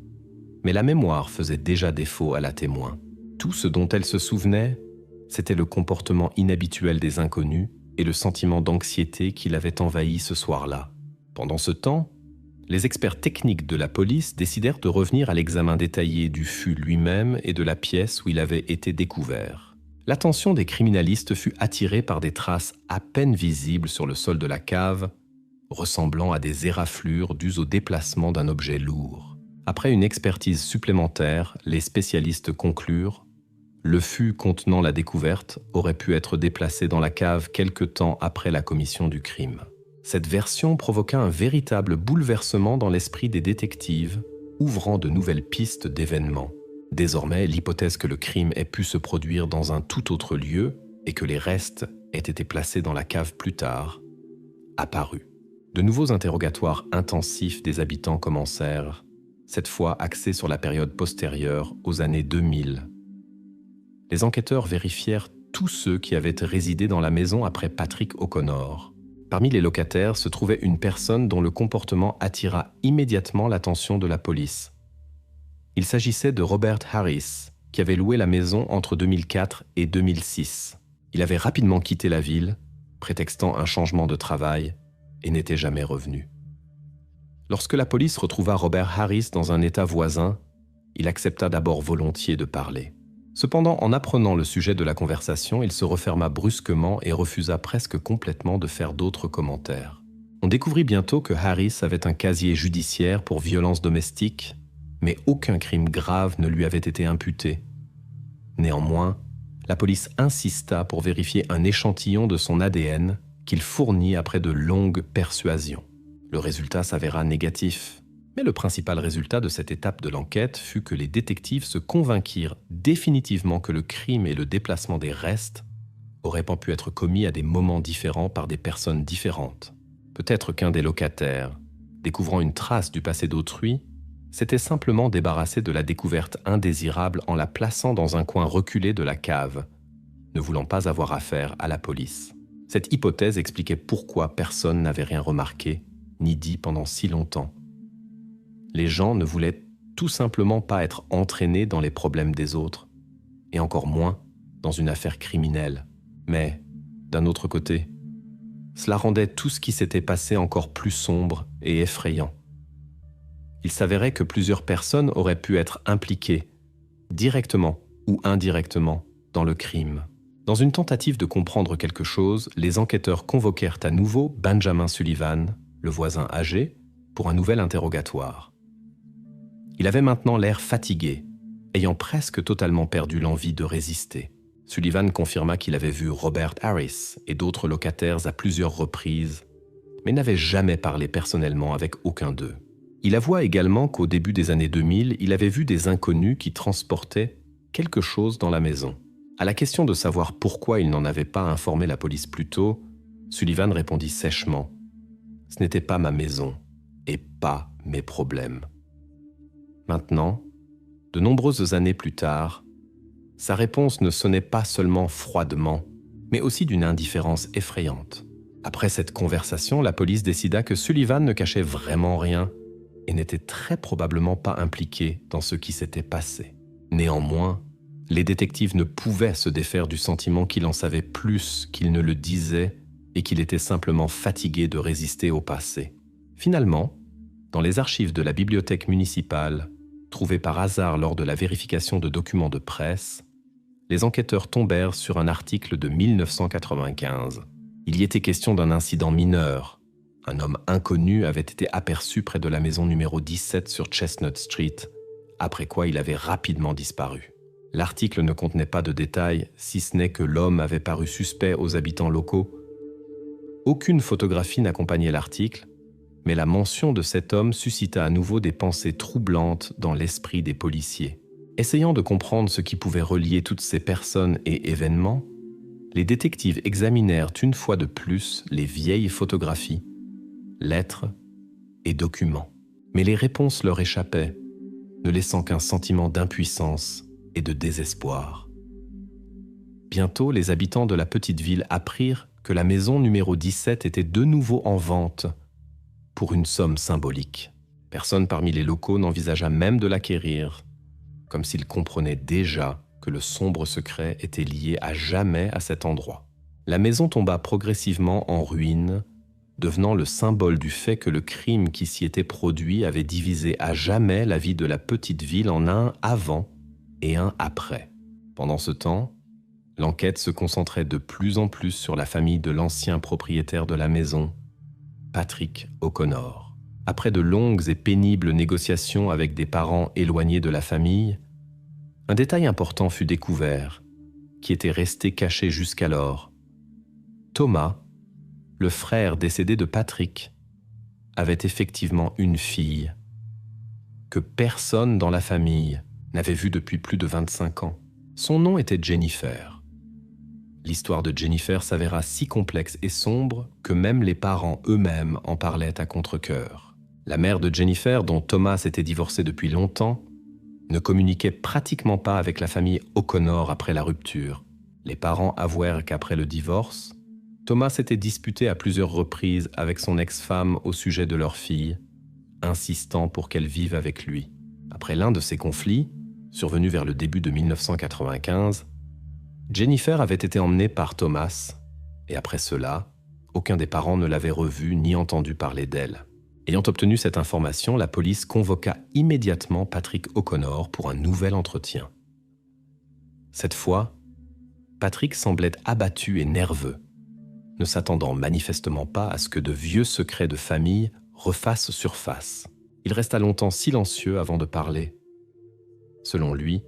mais la mémoire faisait déjà défaut à la témoin. Tout ce dont elle se souvenait, c'était le comportement inhabituel des inconnus et le sentiment d'anxiété qui l'avait envahi ce soir-là. Pendant ce temps, les experts techniques de la police décidèrent de revenir à l'examen détaillé du fût lui-même et de la pièce où il avait été découvert. L'attention des criminalistes fut attirée par des traces à peine visibles sur le sol de la cave, ressemblant à des éraflures dues au déplacement d'un objet lourd. Après une expertise supplémentaire, les spécialistes conclurent: le fût contenant la découverte aurait pu être déplacé dans la cave quelque temps après la commission du crime. Cette version provoqua un véritable bouleversement dans l'esprit des détectives, ouvrant de nouvelles pistes d'événements. Désormais, l'hypothèse que le crime ait pu se produire dans un tout autre lieu et que les restes aient été placés dans la cave plus tard apparut. De nouveaux interrogatoires intensifs des habitants commencèrent, cette fois axés sur la période postérieure aux années 2000. Les enquêteurs vérifièrent tous ceux qui avaient résidé dans la maison après Patrick O'Connor. Parmi les locataires se trouvait une personne dont le comportement attira immédiatement l'attention de la police. Il s'agissait de Robert Harris, qui avait loué la maison entre 2004 et 2006. Il avait rapidement quitté la ville, prétextant un changement de travail, et n'était jamais revenu. Lorsque la police retrouva Robert Harris dans un état voisin, il accepta d'abord volontiers de parler. Cependant, en apprenant le sujet de la conversation, il se referma brusquement et refusa presque complètement de faire d'autres commentaires. On découvrit bientôt que Harris avait un casier judiciaire pour violence domestique, mais aucun crime grave ne lui avait été imputé. Néanmoins, la police insista pour vérifier un échantillon de son ADN qu'il fournit après de longues persuasions. Le résultat s'avéra négatif. Mais le principal résultat de cette étape de l'enquête fut que les détectives se convainquirent définitivement que le crime et le déplacement des restes auraient pas pu être commis à des moments différents par des personnes différentes. Peut-être qu'un des locataires, découvrant une trace du passé d'autrui, s'était simplement débarrassé de la découverte indésirable en la plaçant dans un coin reculé de la cave, ne voulant pas avoir affaire à la police. Cette hypothèse expliquait pourquoi personne n'avait rien remarqué ni dit pendant si longtemps. Les gens ne voulaient tout simplement pas être entraînés dans les problèmes des autres, et encore moins dans une affaire criminelle. Mais, d'un autre côté, cela rendait tout ce qui s'était passé encore plus sombre et effrayant. Il s'avérait que plusieurs personnes auraient pu être impliquées, directement ou indirectement, dans le crime. Dans une tentative de comprendre quelque chose, les enquêteurs convoquèrent à nouveau Benjamin Sullivan, le voisin âgé, pour un nouvel interrogatoire. Il avait maintenant l'air fatigué, ayant presque totalement perdu l'envie de résister. Sullivan confirma qu'il avait vu Robert Harris et d'autres locataires à plusieurs reprises, mais n'avait jamais parlé personnellement avec aucun d'eux. Il avoua également qu'au début des années 2000, il avait vu des inconnus qui transportaient quelque chose dans la maison. À la question de savoir pourquoi il n'en avait pas informé la police plus tôt, Sullivan répondit sèchement « Ce n'était pas ma maison et pas mes problèmes ». Maintenant, de nombreuses années plus tard, sa réponse ne sonnait pas seulement froidement, mais aussi d'une indifférence effrayante. Après cette conversation, la police décida que Sullivan ne cachait vraiment rien et n'était très probablement pas impliqué dans ce qui s'était passé. Néanmoins, les détectives ne pouvaient se défaire du sentiment qu'il en savait plus qu'il ne le disait et qu'il était simplement fatigué de résister au passé. Finalement, dans les archives de la bibliothèque municipale, trouvées par hasard lors de la vérification de documents de presse, les enquêteurs tombèrent sur un article de 1995. Il y était question d'un incident mineur. Un homme inconnu avait été aperçu près de la maison numéro 17 sur Chestnut Street, après quoi il avait rapidement disparu. L'article ne contenait pas de détails, si ce n'est que l'homme avait paru suspect aux habitants locaux. Aucune photographie n'accompagnait l'article, mais la mention de cet homme suscita à nouveau des pensées troublantes dans l'esprit des policiers. Essayant de comprendre ce qui pouvait relier toutes ces personnes et événements, les détectives examinèrent une fois de plus les vieilles photographies, lettres et documents. Mais les réponses leur échappaient, ne laissant qu'un sentiment d'impuissance et de désespoir. Bientôt, les habitants de la petite ville apprirent que la maison numéro 17 était de nouveau en vente pour une somme symbolique. Personne parmi les locaux n'envisagea même de l'acquérir, comme s'ils comprenaient déjà que le sombre secret était lié à jamais à cet endroit. La maison tomba progressivement en ruine, devenant le symbole du fait que le crime qui s'y était produit avait divisé à jamais la vie de la petite ville en un avant et un après. Pendant ce temps, l'enquête se concentrait de plus en plus sur la famille de l'ancien propriétaire de la maison, Patrick O'Connor. Après de longues et pénibles négociations avec des parents éloignés de la famille, un détail important fut découvert, qui était resté caché jusqu'alors. Thomas, le frère décédé de Patrick, avait effectivement une fille que personne dans la famille n'avait vue depuis plus de 25 ans. Son nom était Jennifer. L'histoire de Jennifer s'avéra si complexe et sombre que même les parents eux-mêmes en parlaient à contre-cœur. La mère de Jennifer, dont Thomas s'était divorcé depuis longtemps, ne communiquait pratiquement pas avec la famille O'Connor après la rupture. Les parents avouèrent qu'après le divorce, Thomas s'était disputé à plusieurs reprises avec son ex-femme au sujet de leur fille, insistant pour qu'elle vive avec lui. Après l'un de ces conflits, survenue vers le début de 1995, Jennifer avait été emmenée par Thomas, et après cela, aucun des parents ne l'avait revue ni entendu parler d'elle. Ayant obtenu cette information, la police convoqua immédiatement Patrick O'Connor pour un nouvel entretien. Cette fois, Patrick semblait abattu et nerveux, ne s'attendant manifestement pas à ce que de vieux secrets de famille refassent surface. Il resta longtemps silencieux avant de parler. Selon lui,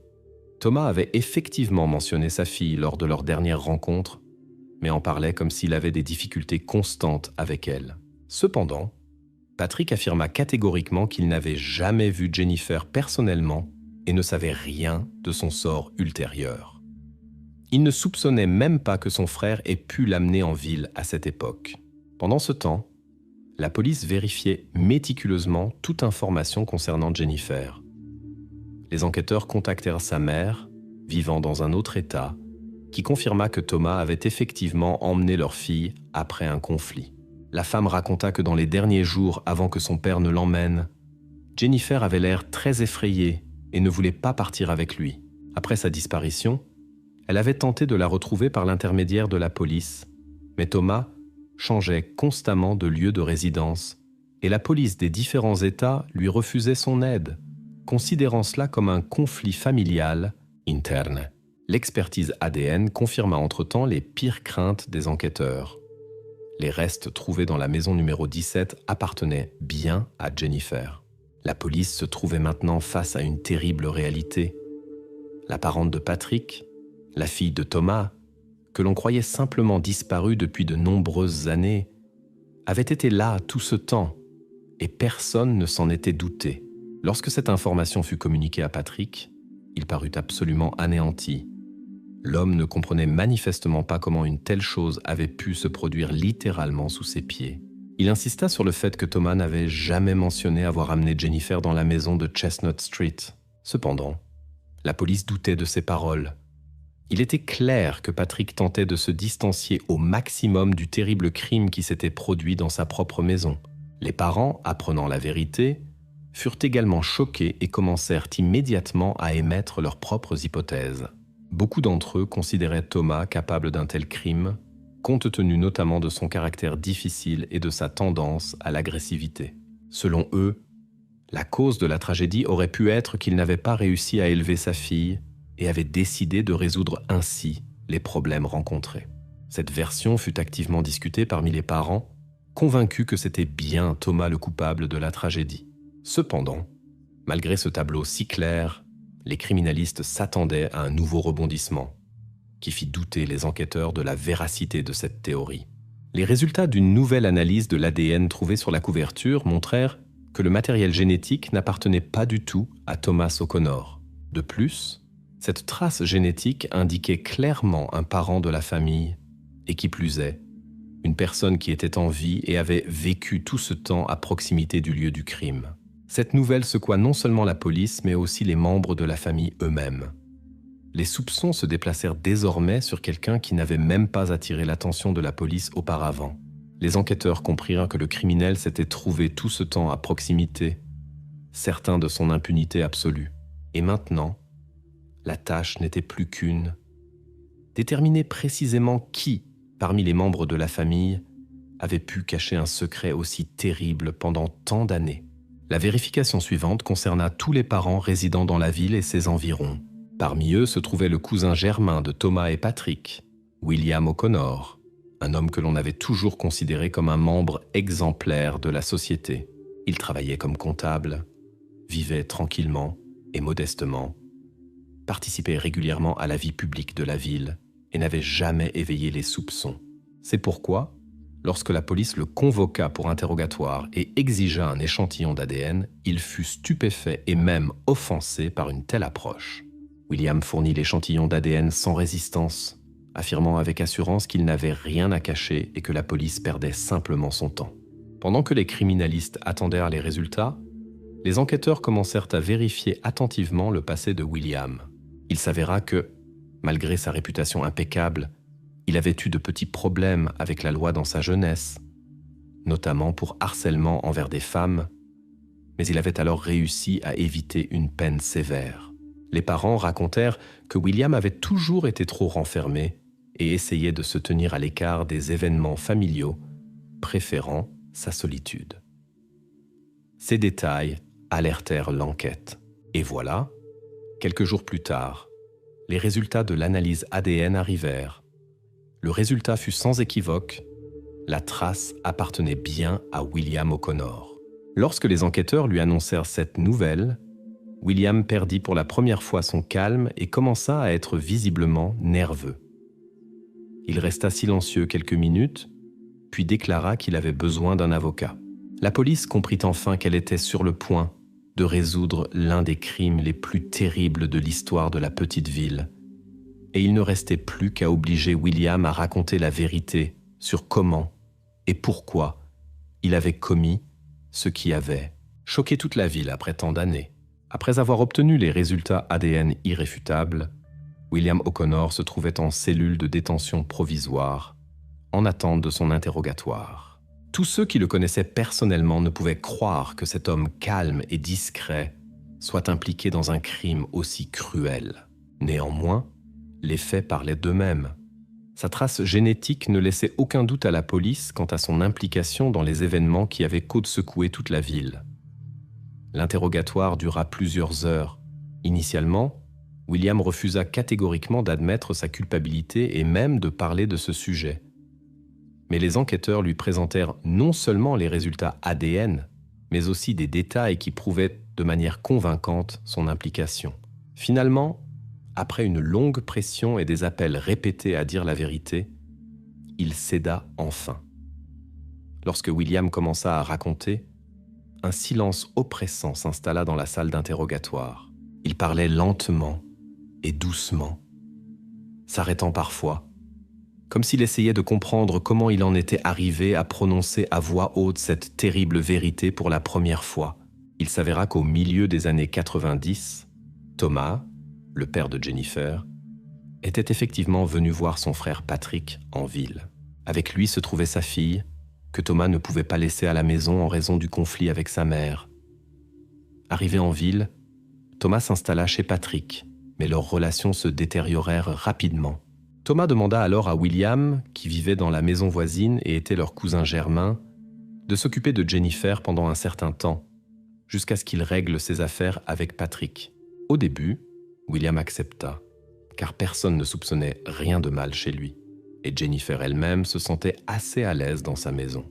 Thomas avait effectivement mentionné sa fille lors de leur dernière rencontre, mais en parlait comme s'il avait des difficultés constantes avec elle. Cependant, Patrick affirma catégoriquement qu'il n'avait jamais vu Jennifer personnellement et ne savait rien de son sort ultérieur. Il ne soupçonnait même pas que son frère ait pu l'amener en ville à cette époque. Pendant ce temps, la police vérifiait méticuleusement toute information concernant Jennifer. Les enquêteurs contactèrent sa mère, vivant dans un autre État, qui confirma que Thomas avait effectivement emmené leur fille après un conflit. La femme raconta que dans les derniers jours avant que son père ne l'emmène, Jennifer avait l'air très effrayée et ne voulait pas partir avec lui. Après sa disparition, elle avait tenté de la retrouver par l'intermédiaire de la police, mais Thomas changeait constamment de lieu de résidence et la police des différents États lui refusait son aide, considérant cela comme un conflit familial interne. L'expertise ADN confirma entre-temps les pires craintes des enquêteurs. Les restes trouvés dans la maison numéro 17 appartenaient bien à Jennifer. La police se trouvait maintenant face à une terrible réalité. La parente de Patrick, la fille de Thomas, que l'on croyait simplement disparue depuis de nombreuses années, avait été là tout ce temps, et personne ne s'en était douté. Lorsque cette information fut communiquée à Patrick, il parut absolument anéanti. L'homme ne comprenait manifestement pas comment une telle chose avait pu se produire littéralement sous ses pieds. Il insista sur le fait que Thomas n'avait jamais mentionné avoir amené Jennifer dans la maison de Chestnut Street. Cependant, la police doutait de ses paroles. Il était clair que Patrick tentait de se distancier au maximum du terrible crime qui s'était produit dans sa propre maison. Les parents, apprenant la vérité, furent également choqués et commencèrent immédiatement à émettre leurs propres hypothèses. Beaucoup d'entre eux considéraient Thomas capable d'un tel crime, compte tenu notamment de son caractère difficile et de sa tendance à l'agressivité. Selon eux, la cause de la tragédie aurait pu être qu'il n'avait pas réussi à élever sa fille et avait décidé de résoudre ainsi les problèmes rencontrés. Cette version fut activement discutée parmi les parents, convaincus que c'était bien Thomas le coupable de la tragédie. Cependant, malgré ce tableau si clair, les criminalistes s'attendaient à un nouveau rebondissement, qui fit douter les enquêteurs de la véracité de cette théorie. Les résultats d'une nouvelle analyse de l'ADN trouvée sur la couverture montrèrent que le matériel génétique n'appartenait pas du tout à Thomas O'Connor. De plus, cette trace génétique indiquait clairement un parent de la famille, et qui plus est, une personne qui était en vie et avait vécu tout ce temps à proximité du lieu du crime. Cette nouvelle secoua non seulement la police, mais aussi les membres de la famille eux-mêmes. Les soupçons se déplacèrent désormais sur quelqu'un qui n'avait même pas attiré l'attention de la police auparavant. Les enquêteurs comprirent que le criminel s'était trouvé tout ce temps à proximité, certain de son impunité absolue. Et maintenant, la tâche n'était plus qu'une: déterminer précisément qui, parmi les membres de la famille, avait pu cacher un secret aussi terrible pendant tant d'années. La vérification suivante concerna tous les parents résidant dans la ville et ses environs. Parmi eux se trouvait le cousin germain de Thomas et Patrick, William O'Connor, un homme que l'on avait toujours considéré comme un membre exemplaire de la société. Il travaillait comme comptable, vivait tranquillement et modestement, participait régulièrement à la vie publique de la ville et n'avait jamais éveillé les soupçons. C'est pourquoi, lorsque la police le convoqua pour interrogatoire et exigea un échantillon d'ADN, il fut stupéfait et même offensé par une telle approche. William fournit l'échantillon d'ADN sans résistance, affirmant avec assurance qu'il n'avait rien à cacher et que la police perdait simplement son temps. Pendant que les criminalistes attendirent les résultats, les enquêteurs commencèrent à vérifier attentivement le passé de William. Il s'avéra que, malgré sa réputation impeccable, il avait eu de petits problèmes avec la loi dans sa jeunesse, notamment pour harcèlement envers des femmes, mais il avait alors réussi à éviter une peine sévère. Les parents racontèrent que William avait toujours été trop renfermé et essayait de se tenir à l'écart des événements familiaux, préférant sa solitude. Ces détails alertèrent l'enquête. Et voilà, quelques jours plus tard, les résultats de l'analyse ADN arrivèrent. Le résultat fut sans équivoque. La trace appartenait bien à William O'Connor. Lorsque les enquêteurs lui annoncèrent cette nouvelle, William perdit pour la première fois son calme et commença à être visiblement nerveux. Il resta silencieux quelques minutes, puis déclara qu'il avait besoin d'un avocat. La police comprit enfin qu'elle était sur le point de résoudre l'un des crimes les plus terribles de l'histoire de la petite ville. Et il ne restait plus qu'à obliger William à raconter la vérité sur comment et pourquoi il avait commis ce qui avait choqué toute la ville après tant d'années. Après avoir obtenu les résultats ADN irréfutables, William O'Connor se trouvait en cellule de détention provisoire, en attente de son interrogatoire. Tous ceux qui le connaissaient personnellement ne pouvaient croire que cet homme calme et discret soit impliqué dans un crime aussi cruel. Néanmoins, les faits parlaient d'eux-mêmes. Sa trace génétique ne laissait aucun doute à la police quant à son implication dans les événements qui avaient secoué toute la ville. L'interrogatoire dura plusieurs heures. Initialement, William refusa catégoriquement d'admettre sa culpabilité et même de parler de ce sujet. Mais les enquêteurs lui présentèrent non seulement les résultats ADN, mais aussi des détails qui prouvaient de manière convaincante son implication. Finalement, après une longue pression et des appels répétés à dire la vérité, il céda enfin. Lorsque William commença à raconter, un silence oppressant s'installa dans la salle d'interrogatoire. Il parlait lentement et doucement, s'arrêtant parfois, comme s'il essayait de comprendre comment il en était arrivé à prononcer à voix haute cette terrible vérité pour la première fois. Il s'avéra qu'au milieu des années 90, Thomas, le père de Jennifer, était effectivement venu voir son frère Patrick en ville. Avec lui se trouvait sa fille, que Thomas ne pouvait pas laisser à la maison en raison du conflit avec sa mère. Arrivé en ville, Thomas s'installa chez Patrick, mais leurs relations se détériorèrent rapidement. Thomas demanda alors à William, qui vivait dans la maison voisine et était leur cousin germain, de s'occuper de Jennifer pendant un certain temps, jusqu'à ce qu'il règle ses affaires avec Patrick. Au début, William accepta, car personne ne soupçonnait rien de mal chez lui, et Jennifer elle-même se sentait assez à l'aise dans sa maison.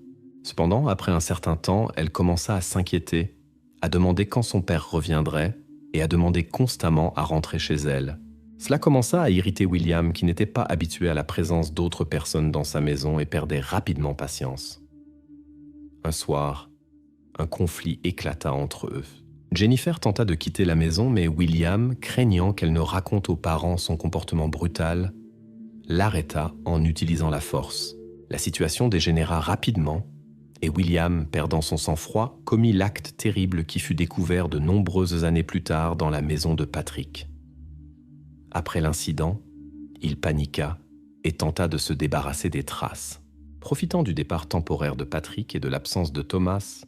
Cependant, après un certain temps, elle commença à s'inquiéter, à demander quand son père reviendrait, et à demander constamment à rentrer chez elle. Cela commença à irriter William, qui n'était pas habitué à la présence d'autres personnes dans sa maison et perdait rapidement patience. Un soir, un conflit éclata entre eux. Jennifer tenta de quitter la maison, mais William, craignant qu'elle ne raconte aux parents son comportement brutal, l'arrêta en utilisant la force. La situation dégénéra rapidement et William, perdant son sang-froid, commit l'acte terrible qui fut découvert de nombreuses années plus tard dans la maison de Patrick. Après l'incident, il paniqua et tenta de se débarrasser des traces. Profitant du départ temporaire de Patrick et de l'absence de Thomas,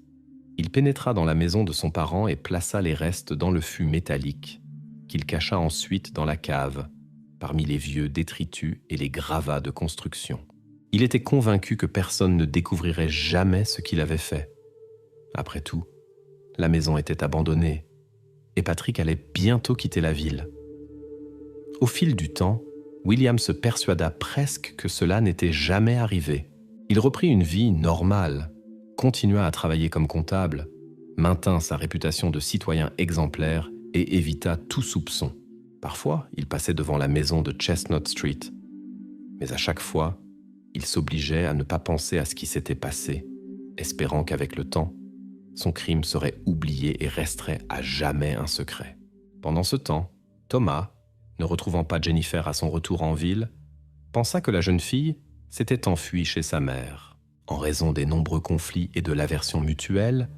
il pénétra dans la maison de son parent et plaça les restes dans le fût métallique, qu'il cacha ensuite dans la cave, parmi les vieux détritus et les gravats de construction. Il était convaincu que personne ne découvrirait jamais ce qu'il avait fait. Après tout, la maison était abandonnée et Patrick allait bientôt quitter la ville. Au fil du temps, William se persuada presque que cela n'était jamais arrivé. Il reprit une vie normale, continua à travailler comme comptable, maintint sa réputation de citoyen exemplaire et évita tout soupçon. Parfois, il passait devant la maison de Chestnut Street, mais à chaque fois, il s'obligeait à ne pas penser à ce qui s'était passé, espérant qu'avec le temps, son crime serait oublié et resterait à jamais un secret. Pendant ce temps, Thomas, ne retrouvant pas Jennifer à son retour en ville, pensa que la jeune fille s'était enfuie chez sa mère. En raison des nombreux conflits et de l'aversion mutuelle,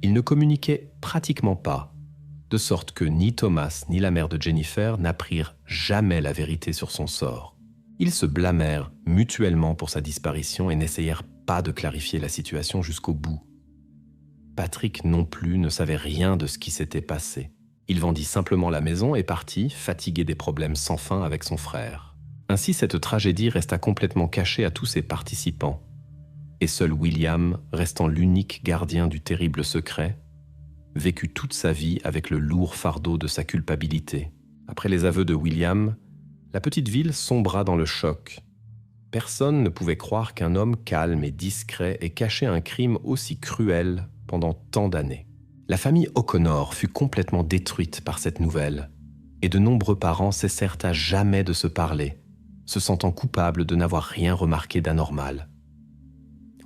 ils ne communiquaient pratiquement pas, de sorte que ni Thomas ni la mère de Jennifer n'apprirent jamais la vérité sur son sort. Ils se blâmèrent mutuellement pour sa disparition et n'essayèrent pas de clarifier la situation jusqu'au bout. Patrick non plus ne savait rien de ce qui s'était passé. Il vendit simplement la maison et partit, fatigué des problèmes sans fin avec son frère. Ainsi, cette tragédie resta complètement cachée à tous ses participants. Et seul William, restant l'unique gardien du terrible secret, vécut toute sa vie avec le lourd fardeau de sa culpabilité. Après les aveux de William, la petite ville sombra dans le choc. Personne ne pouvait croire qu'un homme calme et discret ait caché un crime aussi cruel pendant tant d'années. La famille O'Connor fut complètement détruite par cette nouvelle, et de nombreux parents cessèrent à jamais de se parler, se sentant coupables de n'avoir rien remarqué d'anormal.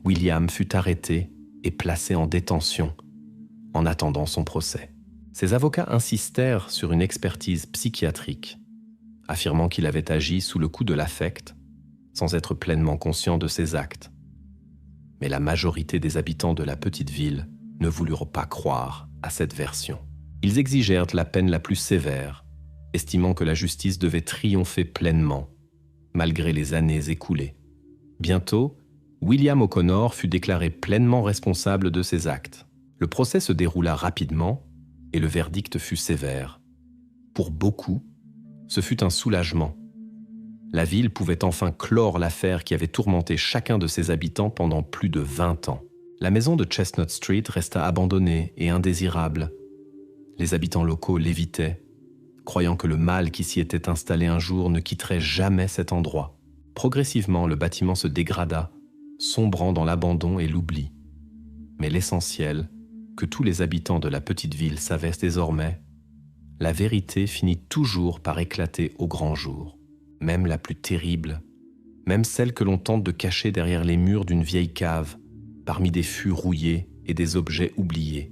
William fut arrêté et placé en détention, en attendant son procès. Ses avocats insistèrent sur une expertise psychiatrique, affirmant qu'il avait agi sous le coup de l'affect, sans être pleinement conscient de ses actes. Mais la majorité des habitants de la petite ville ne voulurent pas croire à cette version. Ils exigèrent la peine la plus sévère, estimant que la justice devait triompher pleinement, malgré les années écoulées. Bientôt, William O'Connor fut déclaré pleinement responsable de ses actes. Le procès se déroula rapidement et le verdict fut sévère. Pour beaucoup, ce fut un soulagement. La ville pouvait enfin clore l'affaire qui avait tourmenté chacun de ses habitants pendant plus de 20 ans. La maison de Chestnut Street resta abandonnée et indésirable. Les habitants locaux l'évitaient, croyant que le mal qui s'y était installé un jour ne quitterait jamais cet endroit. Progressivement, le bâtiment se dégrada, sombrant dans l'abandon et l'oubli. Mais l'essentiel, que tous les habitants de la petite ville savaient désormais, la vérité finit toujours par éclater au grand jour. Même la plus terrible, même celle que l'on tente de cacher derrière les murs d'une vieille cave, parmi des fûts rouillés et des objets oubliés.